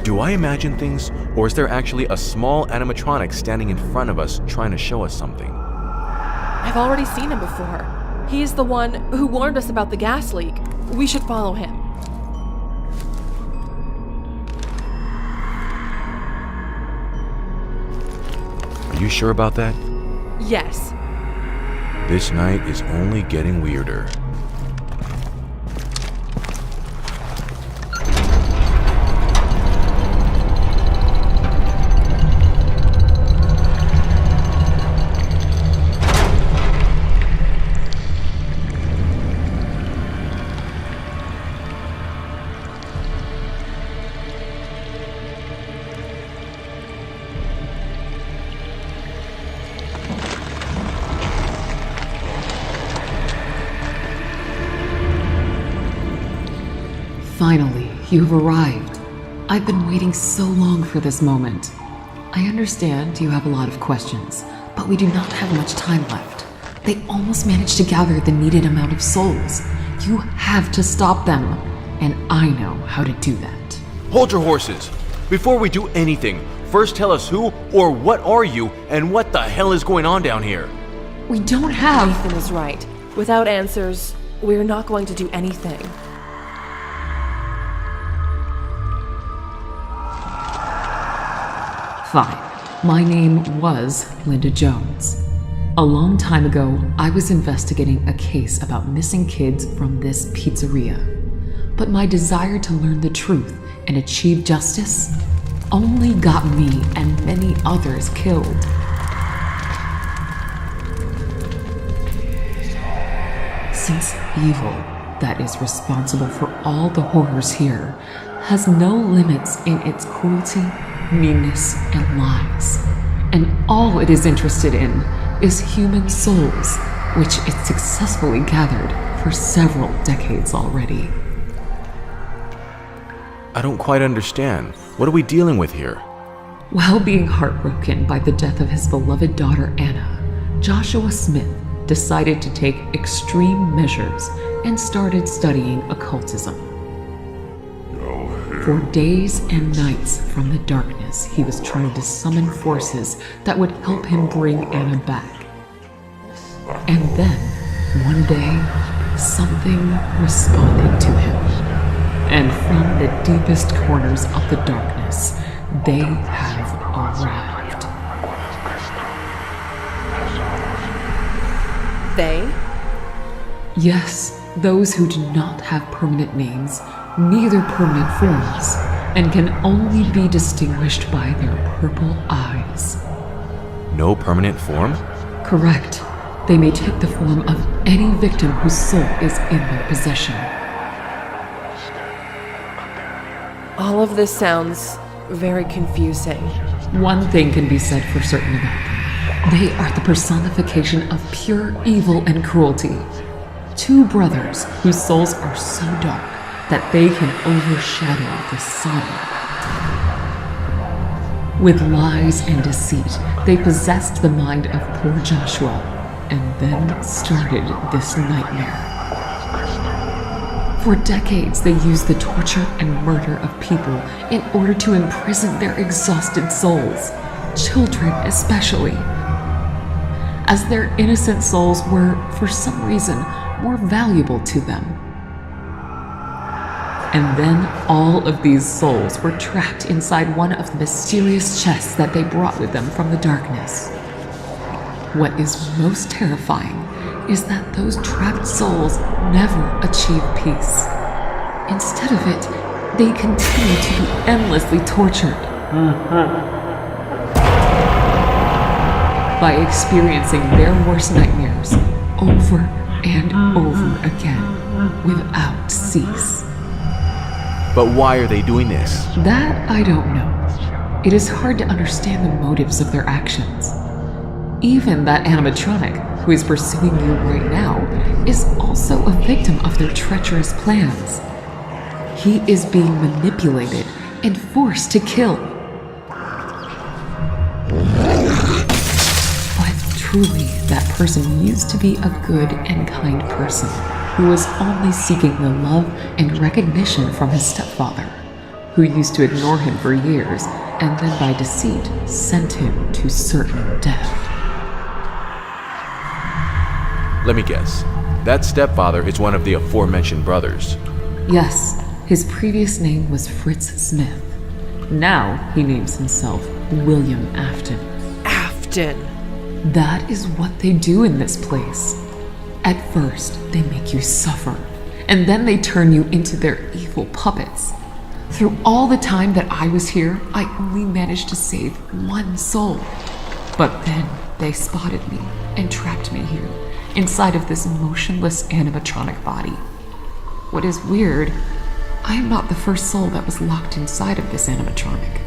Do I imagine things, or is there actually a small animatronic standing in front of us trying to show us something? I've already seen him before. He's the one who warned us about the gas leak. We should follow him. Are you sure about that? Yes. This night is only getting weirder. Finally, you've arrived. I've been waiting so long for this moment. I understand you have a lot of questions, but we do not have much time left. They almost managed to gather the needed amount of souls. You have to stop them, and I know how to do that. Hold your horses! Before we do anything, first tell us who or what are you and what the hell is going on down here? We don't have... Nathan is right. Without answers, we're not going to do anything. Fine. My name was Linda Jones. A long time ago, I was investigating a case about missing kids from this pizzeria. But my desire to learn the truth and achieve justice only got me and many others killed. Since evil that is responsible for all the horrors here has no limits in its cruelty, meanness, and lies, and all it is interested in is human souls, which it successfully gathered for several decades already. I don't quite understand. What are we dealing with here? While being heartbroken by the death of his beloved daughter Anna, Joshua Smith decided to take extreme measures and started studying occultism. For days and nights from the darkness, he was trying to summon forces that would help him bring Anna back. And then, one day, something responded to him. And from the deepest corners of the darkness, they have arrived. They? Yes, those who do not have permanent names, neither permanent forms, and can only be distinguished by their purple eyes. No permanent form? Correct. They may take the form of any victim whose soul is in their possession. All of this sounds very confusing. One thing can be said for certain about them. They are the personification of pure evil and cruelty. Two brothers whose souls are so dark that they can overshadow the sun. With lies and deceit, they possessed the mind of poor Joshua and then started this nightmare. For decades, they used the torture and murder of people in order to imprison their exhausted souls, children especially, as their innocent souls were, for some reason, more valuable to them. And then all of these souls were trapped inside one of the mysterious chests that they brought with them from the darkness. What is most terrifying is that those trapped souls never achieve peace. Instead of it, they continue to be endlessly tortured. By experiencing their worst nightmares over and over again without cease. But why are they doing this? That I don't know. It is hard to understand the motives of their actions. Even that animatronic, who is pursuing you right now, is also a victim of their treacherous plans. He is being manipulated and forced to kill. But truly, that person used to be a good and kind person who was only seeking the love and recognition from his stepfather, who used to ignore him for years and then by deceit sent him to certain death. Let me guess. That stepfather is one of the aforementioned brothers. Yes, his previous name was Fritz Smith. Now he names himself William Afton. Afton! That is what they do in this place. At first, they make you suffer, and then they turn you into their evil puppets. Through all the time that I was here, I only managed to save one soul. But then they spotted me and trapped me here, inside of this motionless animatronic body. What is weird, I am not the first soul that was locked inside of this animatronic.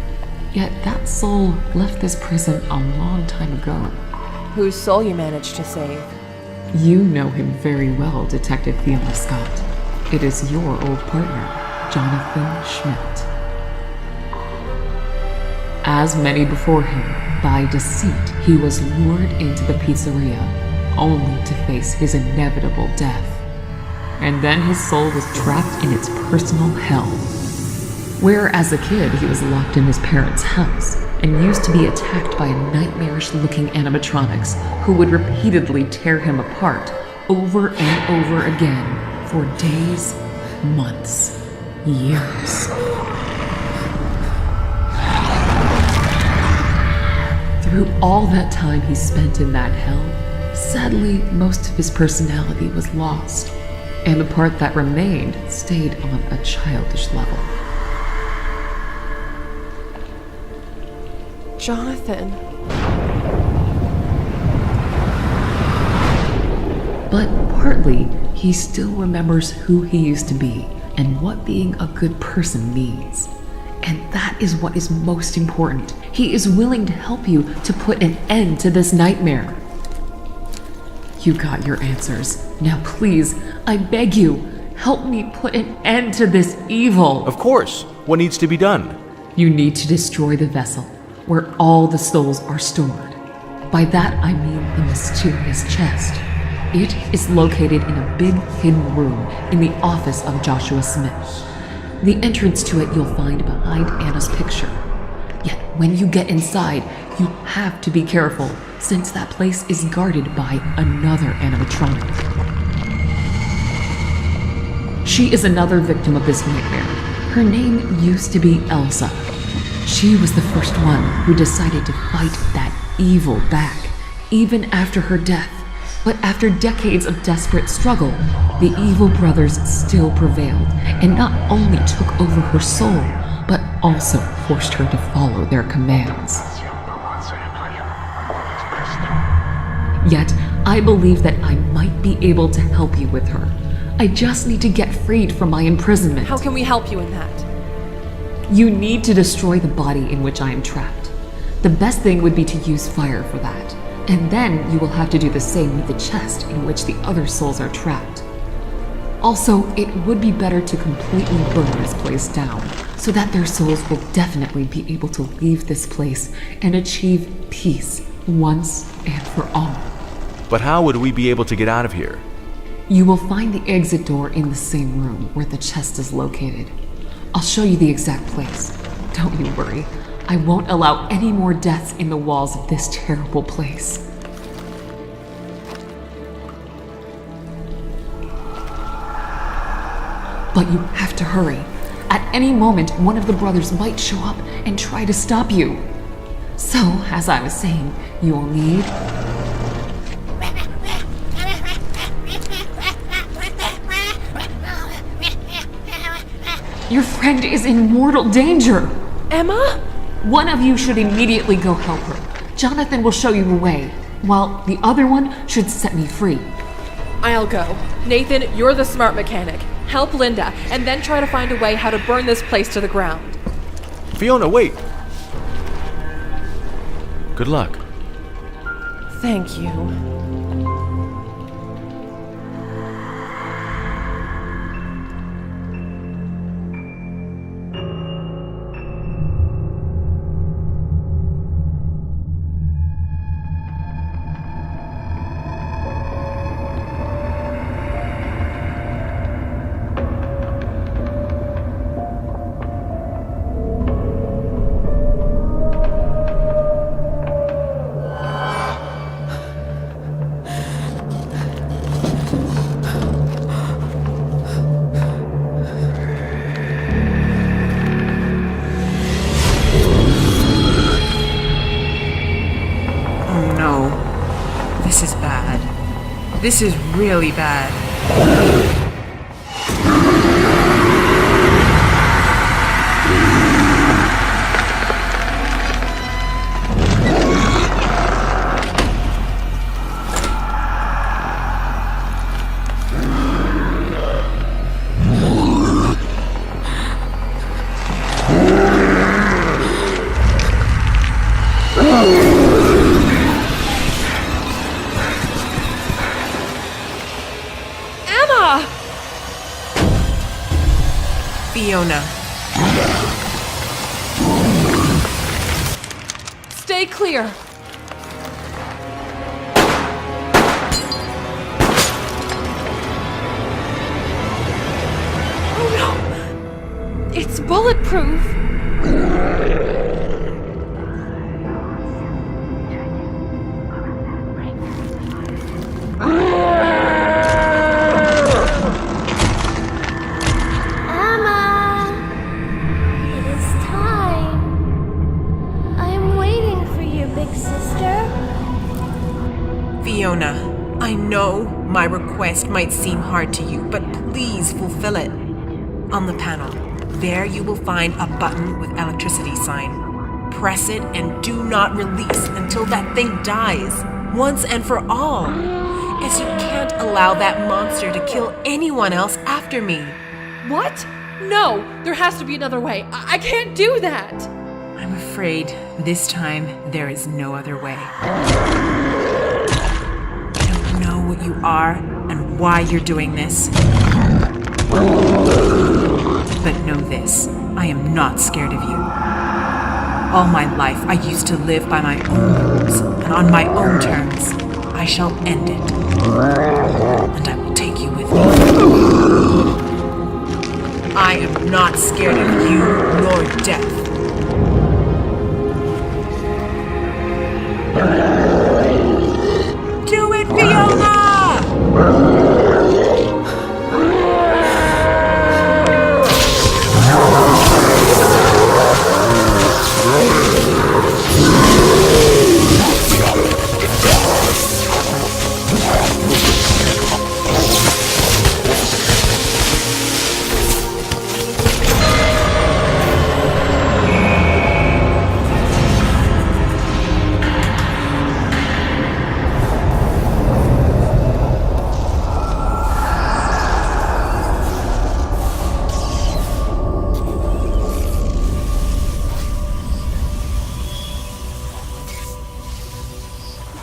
Yet that soul left this prison a long time ago. Whose soul you managed to save? You know him very well, Detective Fiona Scott. It is your old partner, Jonathan Schmidt. as many before him, by deceit, he was lured into the pizzeria, only to face his inevitable death. And then his soul was trapped in its personal hell, where as a kid he was locked in his parents' house and used to be attacked by nightmarish-looking animatronics who would repeatedly tear him apart over and over again for days, months, years. Through all that time he spent in that hell, sadly, most of his personality was lost, and the part that remained stayed on a childish level. Jonathan. But partly, he still remembers who he used to be and what being a good person means. And that is what is most important. He is willing to help you to put an end to this nightmare. You got your answers. Now please, I beg you, help me put an end to this evil. Of course. What needs to be done? You need to destroy the vessel, where all the souls are stored. By that I mean the mysterious chest. It is located in a big hidden room in the office of Joshua Smith. The entrance to it you'll find behind Anna's picture. Yet when you get inside, you have to be careful, since that place is guarded by another animatronic. She is another victim of this nightmare. Her name used to be Elsa. She was the first one who decided to fight that evil back, even after her death. But after decades of desperate struggle, the evil brothers still prevailed and not only took over her soul, but also forced her to follow their commands. Yet, I believe that I might be able to help you with her. I just need to get freed from my imprisonment. How can we help you in that? You need to destroy the body in which I am trapped. The best thing would be to use fire for that. And then you will have to do the same with the chest in which the other souls are trapped. Also, it would be better to completely burn this place down, so that their souls will definitely be able to leave this place and achieve peace once and for all. But how would we be able to get out of here? You will find the exit door in the same room where the chest is located. I'll show you the exact place. Don't you worry. I won't allow any more deaths in the walls of this terrible place. But you have to hurry. At any moment, one of the brothers might show up and try to stop you. So, as I was saying, you will need... Your friend is in mortal danger! Emma? One of you should immediately go help her. Jonathan will show you the way, while the other one should set me free. I'll go. Nathan, you're the smart mechanic. Help Linda, and then try to find a way how to burn this place to the ground. Fiona, wait! Good luck. Thank you. This is really bad. Fiona. Stay clear. Oh no! It's bulletproof! Fiona, I know my request might seem hard to you, but please fulfill it. On the panel, there you will find a button with electricity sign. Press it and do not release until that thing dies, once and for all, as you can't allow that monster to kill anyone else after me. What? No, there has to be another way. I can't do that. I'm afraid this time there is no other way. What you are and why you're doing this. But know this, I am not scared of you. All my life I used to live by my own rules and on my own terms. I shall end it. And I will take you with me. I am not scared of you nor death. Do it, Fiona!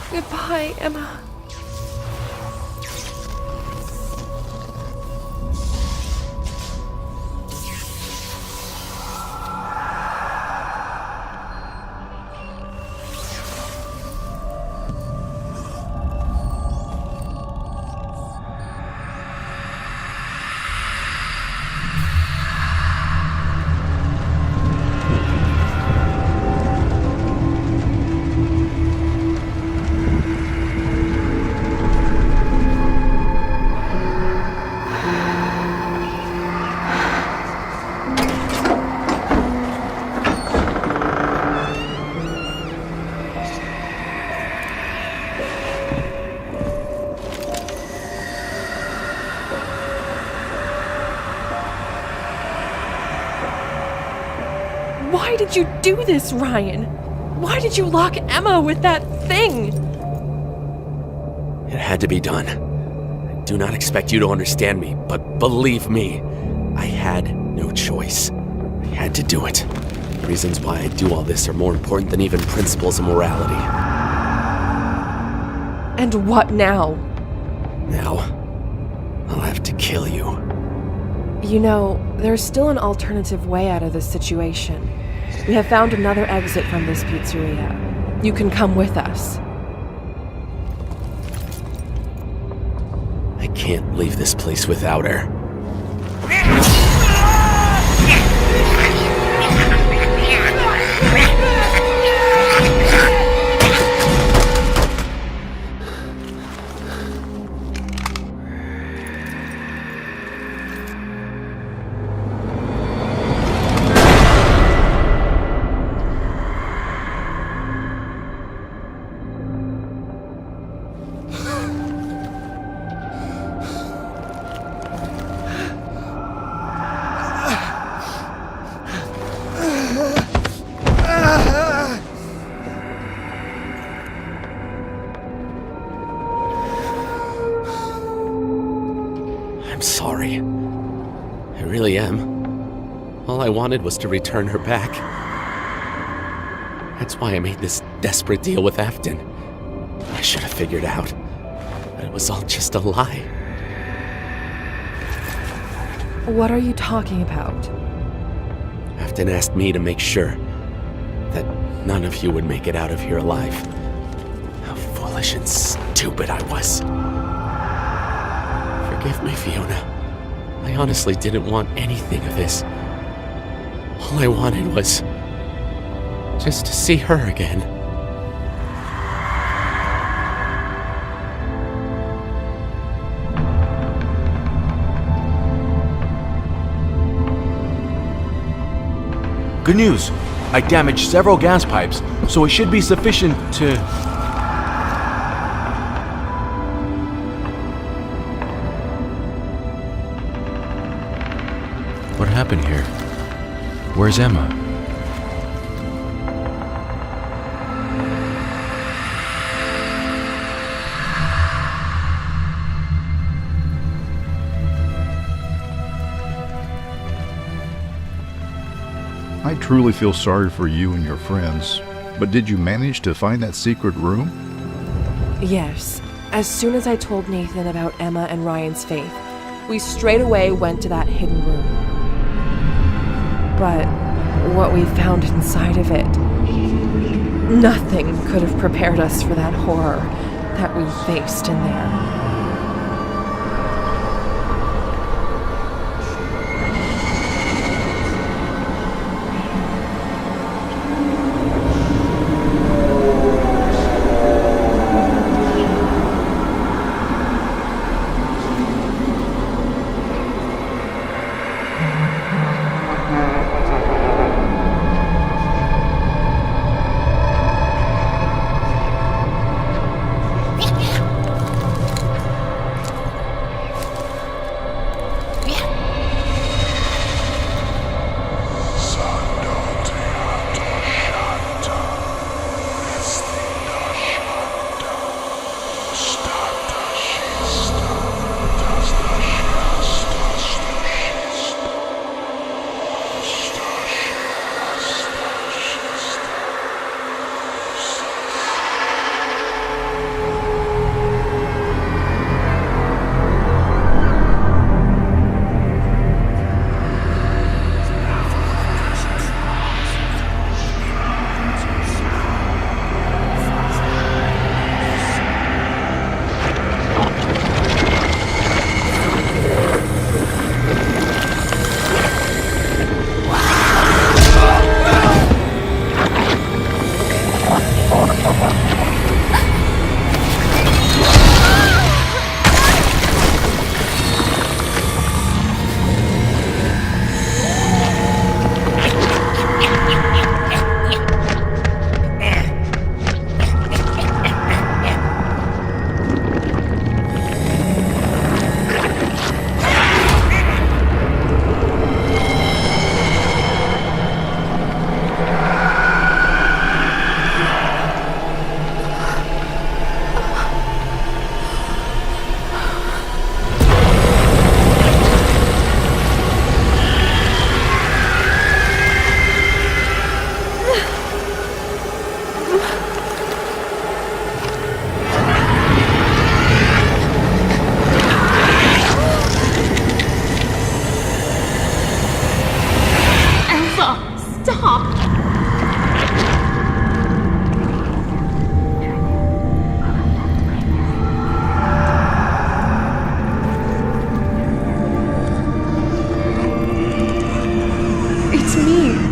Goodbye, Emma. Why did you do this, Ryan? Why did you lock Emma with that thing? It had to be done. I do not expect you to understand me, but believe me, I had no choice. I had to do it. The reasons why I do all this are more important than even principles and morality. And what now? Now, I'll have to kill you. You know, there's still an alternative way out of this situation. We have found another exit from this pizzeria. You can come with us. I can't leave this place without her. I'm sorry. I really am. All I wanted was to return her back. That's why I made this desperate deal with Afton. I should have figured out that it was all just a lie. What are you talking about? Afton asked me to make sure that none of you would make it out of here alive. How foolish and stupid I was. Forgive me, Fiona. I honestly didn't want anything of this. All I wanted was just to see her again. Good news! I damaged several gas pipes, so it should be sufficient to... What happened here? Where's Emma? I truly feel sorry for you and your friends, but did you manage to find that secret room? Yes. As soon as I told Nathan about Emma and Ryan's faith, we straight away went to that hidden room. But what we found inside of it, nothing could have prepared us for that horror that we faced in there.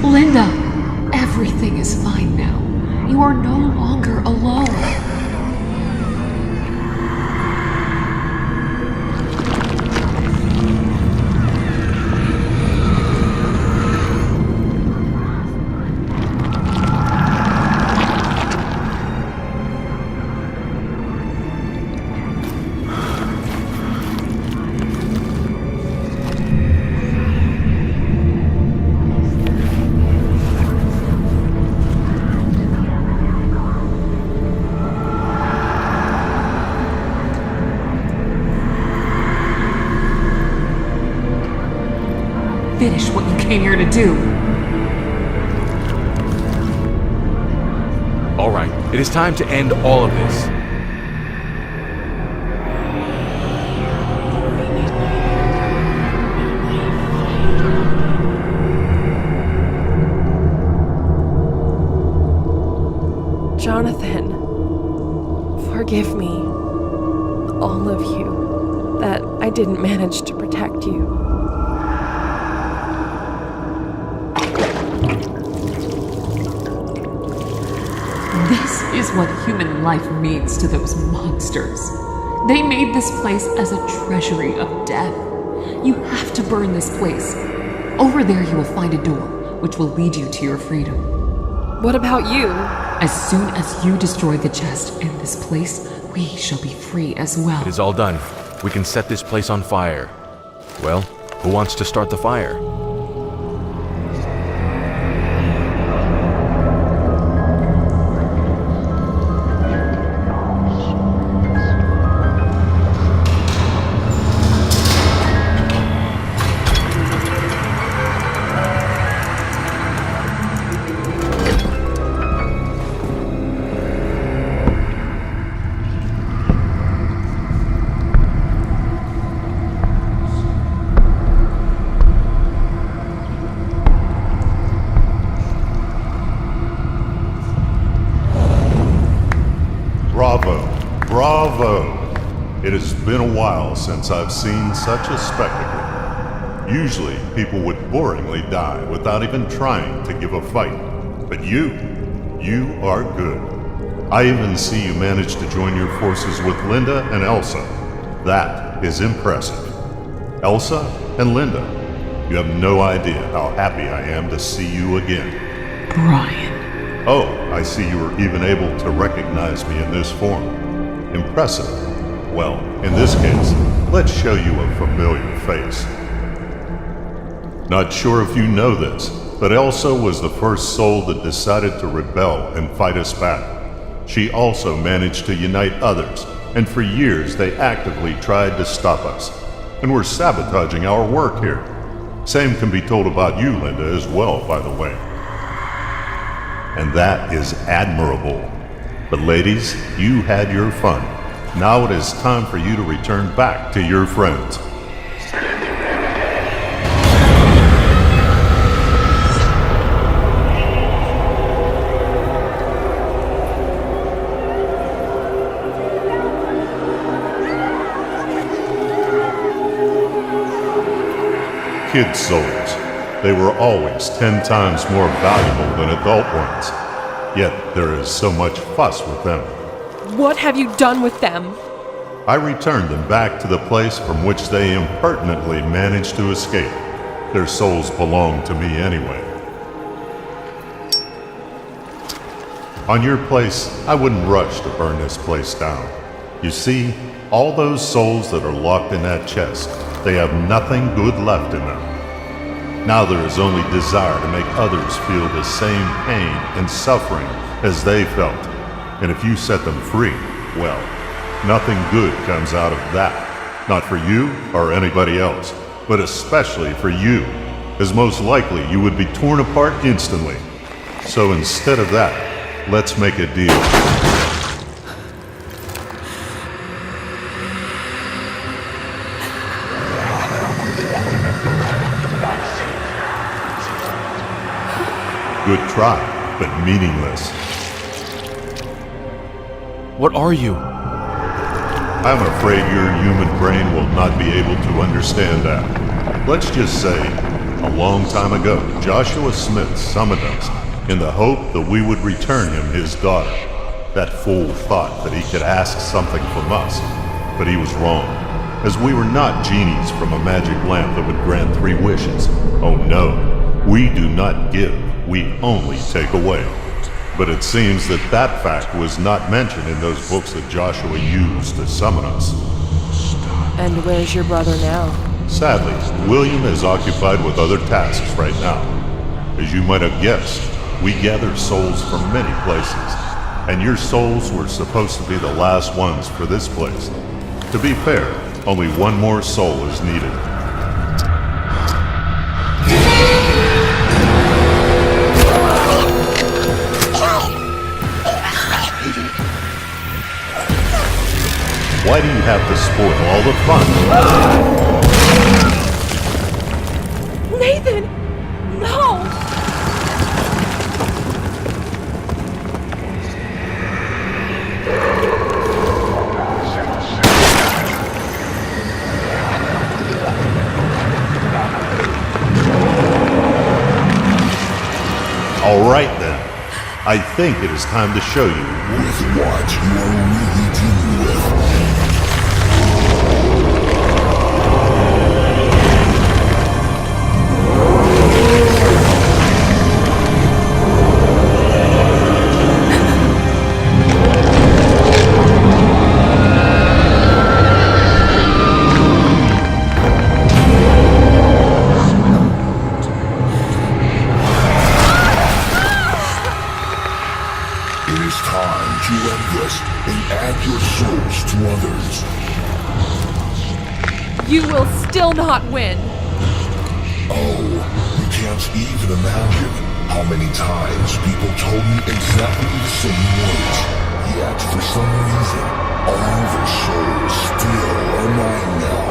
Linda, everything is fine now. You are no longer alone. Finish what you came here to do. All right, it is time to end all of this. didn't manage to protect you. This is what human life means to those monsters. They made this place as a treasury of death. You have to burn this place. Over there you will find a door, which will lead you to your freedom. What about you? As soon as you destroy the chest in this place, we shall be free as well. It is all done. We can set this place on fire. Well, who wants to start the fire? It has been a while since I've seen such a spectacle. Usually, people would boringly die without even trying to give a fight. But you are good. I even see you managed to join your forces with Linda and Elsa. That is impressive. Elsa and Linda, you have no idea how happy I am to see you again. Brian. Oh, I see you were even able to recognize me in this form. Impressive. Well, in this case, let's show you a familiar face. Not sure if you know this, but Elsa was the first soul that decided to rebel and fight us back. She also managed to unite others, and for years they actively tried to stop us, and were sabotaging our work here. Same can be told about you, Linda, as well, by the way. And that is admirable. But ladies, you had your fun. Now it is time for you to return back to your friends. Kid souls. They were always 10 times more valuable than adult ones. Yet there is so much fuss with them. What have you done with them? I returned them back to the place from which they impertinently managed to escape. Their souls belong to me anyway. On your place, I wouldn't rush to burn this place down. You see, all those souls that are locked in that chest, they have nothing good left in them. Now there is only desire to make others feel the same pain and suffering as they felt. And if you set them free, well, nothing good comes out of that. Not for you or anybody else, but especially for you, as most likely you would be torn apart instantly. So instead of that, let's make a deal. Good try, but meaningless. What are you? I'm afraid your human brain will not be able to understand that. Let's just say, a long time ago, Joshua Smith summoned us in the hope that we would return him his daughter. That fool thought that he could ask something from us, but he was wrong, as we were not genies from a magic lamp that would grant 3 wishes. Oh no, we do not give, we only take away. But it seems that that fact was not mentioned in those books that Joshua used to summon us. And where's your brother now? Sadly, William is occupied with other tasks right now. As you might have guessed, we gather souls from many places, and your souls were supposed to be the last ones for this place. To be fair, only one more soul is needed. Why do you have to spoil all the fun? Nathan! No! All right then. I think it is time to show you. With what you are really dealing with. You will still not win. Oh, you can't even imagine how many times people told me exactly the same words. Yet, for some reason, all their souls still are mine now.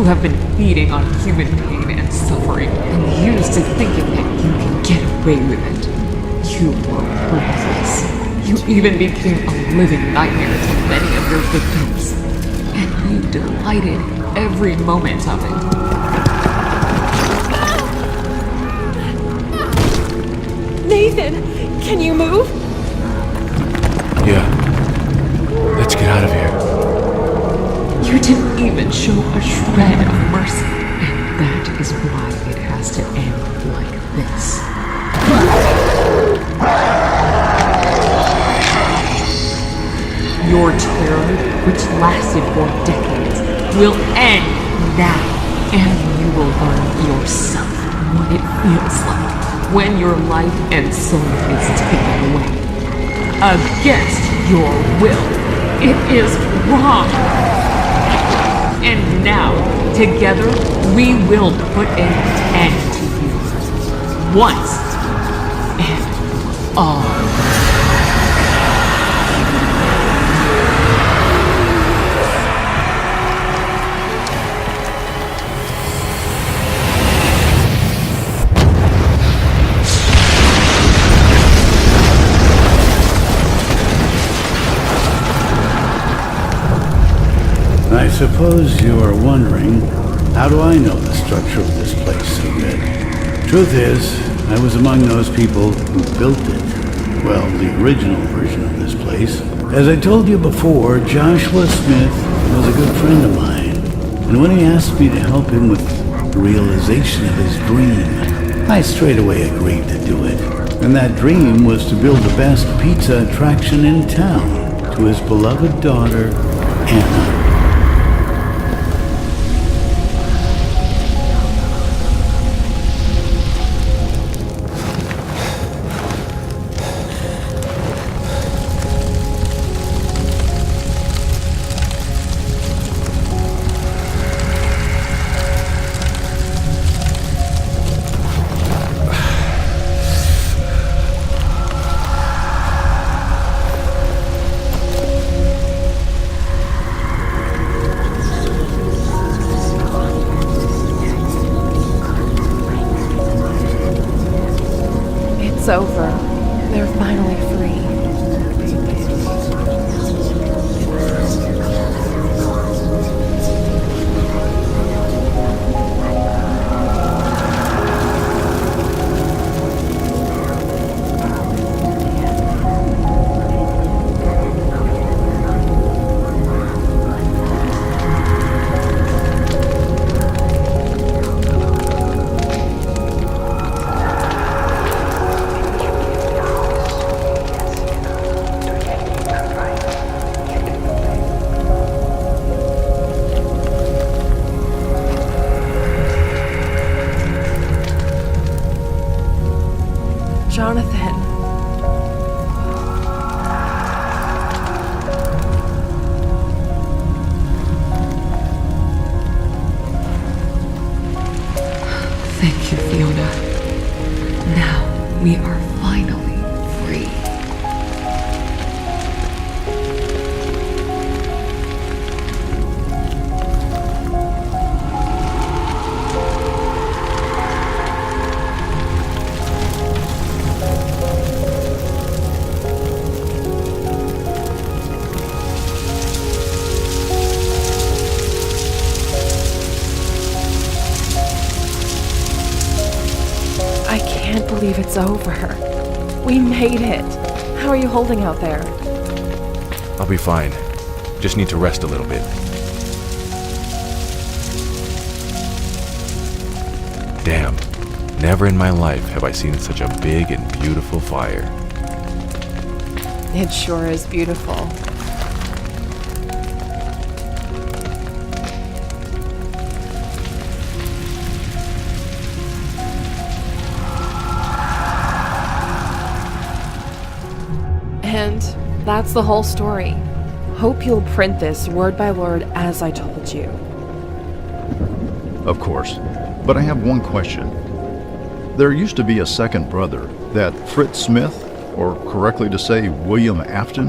Have been feeding on human pain and suffering, and used to thinking that you can get away with it. You were ruthless. You even became a living nightmare to many of your victims, and you delighted every moment of it. Nathan, can you move? Yeah. Let's get out of here. You didn't even show a shred of mercy, and that is why it has to end like this. Your terror, which lasted for decades, will end now, and you will learn yourself what it feels like when your life and soul is taken away. Against your will. It is wrong. And now, together, we will put an end to you. Once and for all. I suppose you are wondering, how do I know the structure of this place so good? Truth is, I was among those people who built it. Well, the original version of this place. As I told you before, Joshua Smith was a good friend of mine. And when he asked me to help him with the realization of his dream, I straight away agreed to do it. And that dream was to build the best pizza attraction in town to his beloved daughter, Anna. It's over. They're finally free. Jonathan. Thank you, Fiona. Now we are finally free. I can't believe it's over. We made it. How are you holding out there? I'll be fine. Just need to rest a little bit. Damn. Never in my life have I seen such a big and beautiful fire. It sure is beautiful. And that's the whole story. Hope you'll print this word by word as I told you. Of course. But I have one question. There used to be a second brother, that Fritz Smith, or correctly to say, William Afton.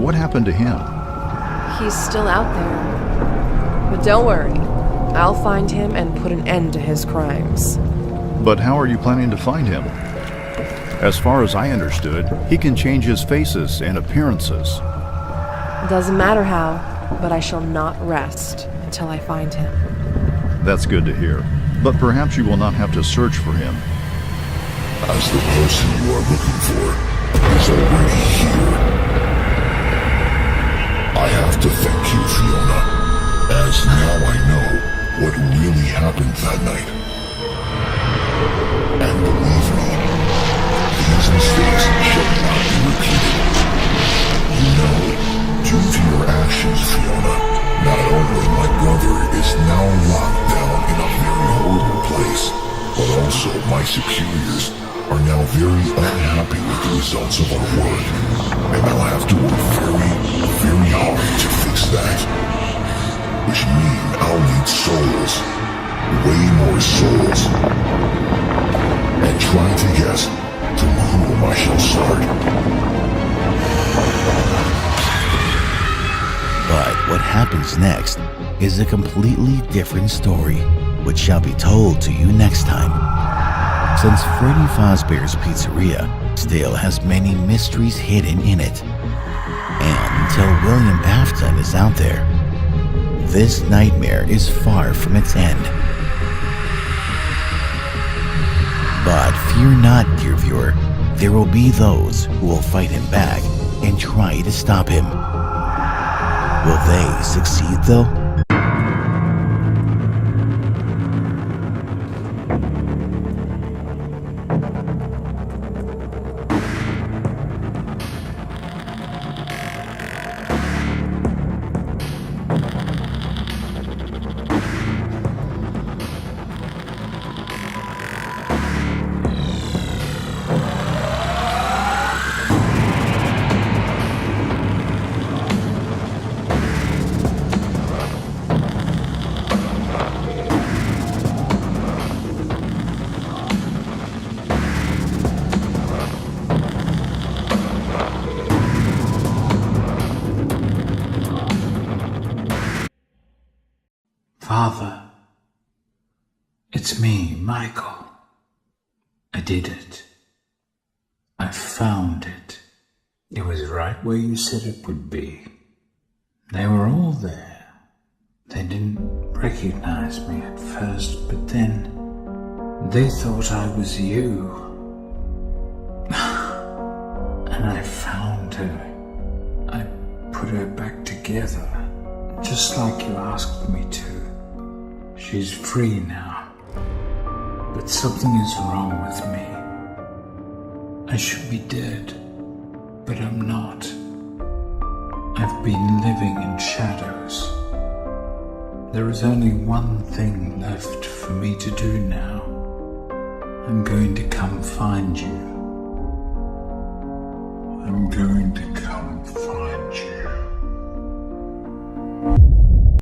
What happened to him? He's still out there. But don't worry. I'll find him and put an end to his crimes. But how are you planning to find him? As far as I understood, he can change his faces and appearances. Doesn't matter how, but I shall not rest until I find him. That's good to hear. But perhaps you will not have to search for him. As the person you are looking for is already here. I have to thank you, Fiona, as now I know what really happened that night. And believe me, these mistakes shall not be repeated. You know, due to your actions, Fiona, not only my brother is now locked down in a very horrible place, but also my superiors are now very unhappy with the results of our work, and I'll have to work very, very hard to fix that. Which means I'll need souls, way more souls, and try to guess from whom I shall start. But what happens next is a completely different story, which shall be told to you next time. Since Freddy Fazbear's Pizzeria still has many mysteries hidden in it, and until William Afton is out there, this nightmare is far from its end. But fear not, dear viewer, there will be those who will fight him back and try to stop him. Will they succeed though? Father, it's me, Michael. I did it. I found it. It was right where you said it would be. They were all there. They didn't recognize me at first, but then they thought I was you. And I found her. I put her back together, just like you asked me to. She's free now, but something is wrong with me. I should be dead, but I'm not. I've been living in shadows. There is only one thing left for me to do now. I'm going to come find you. I'm going to come find you.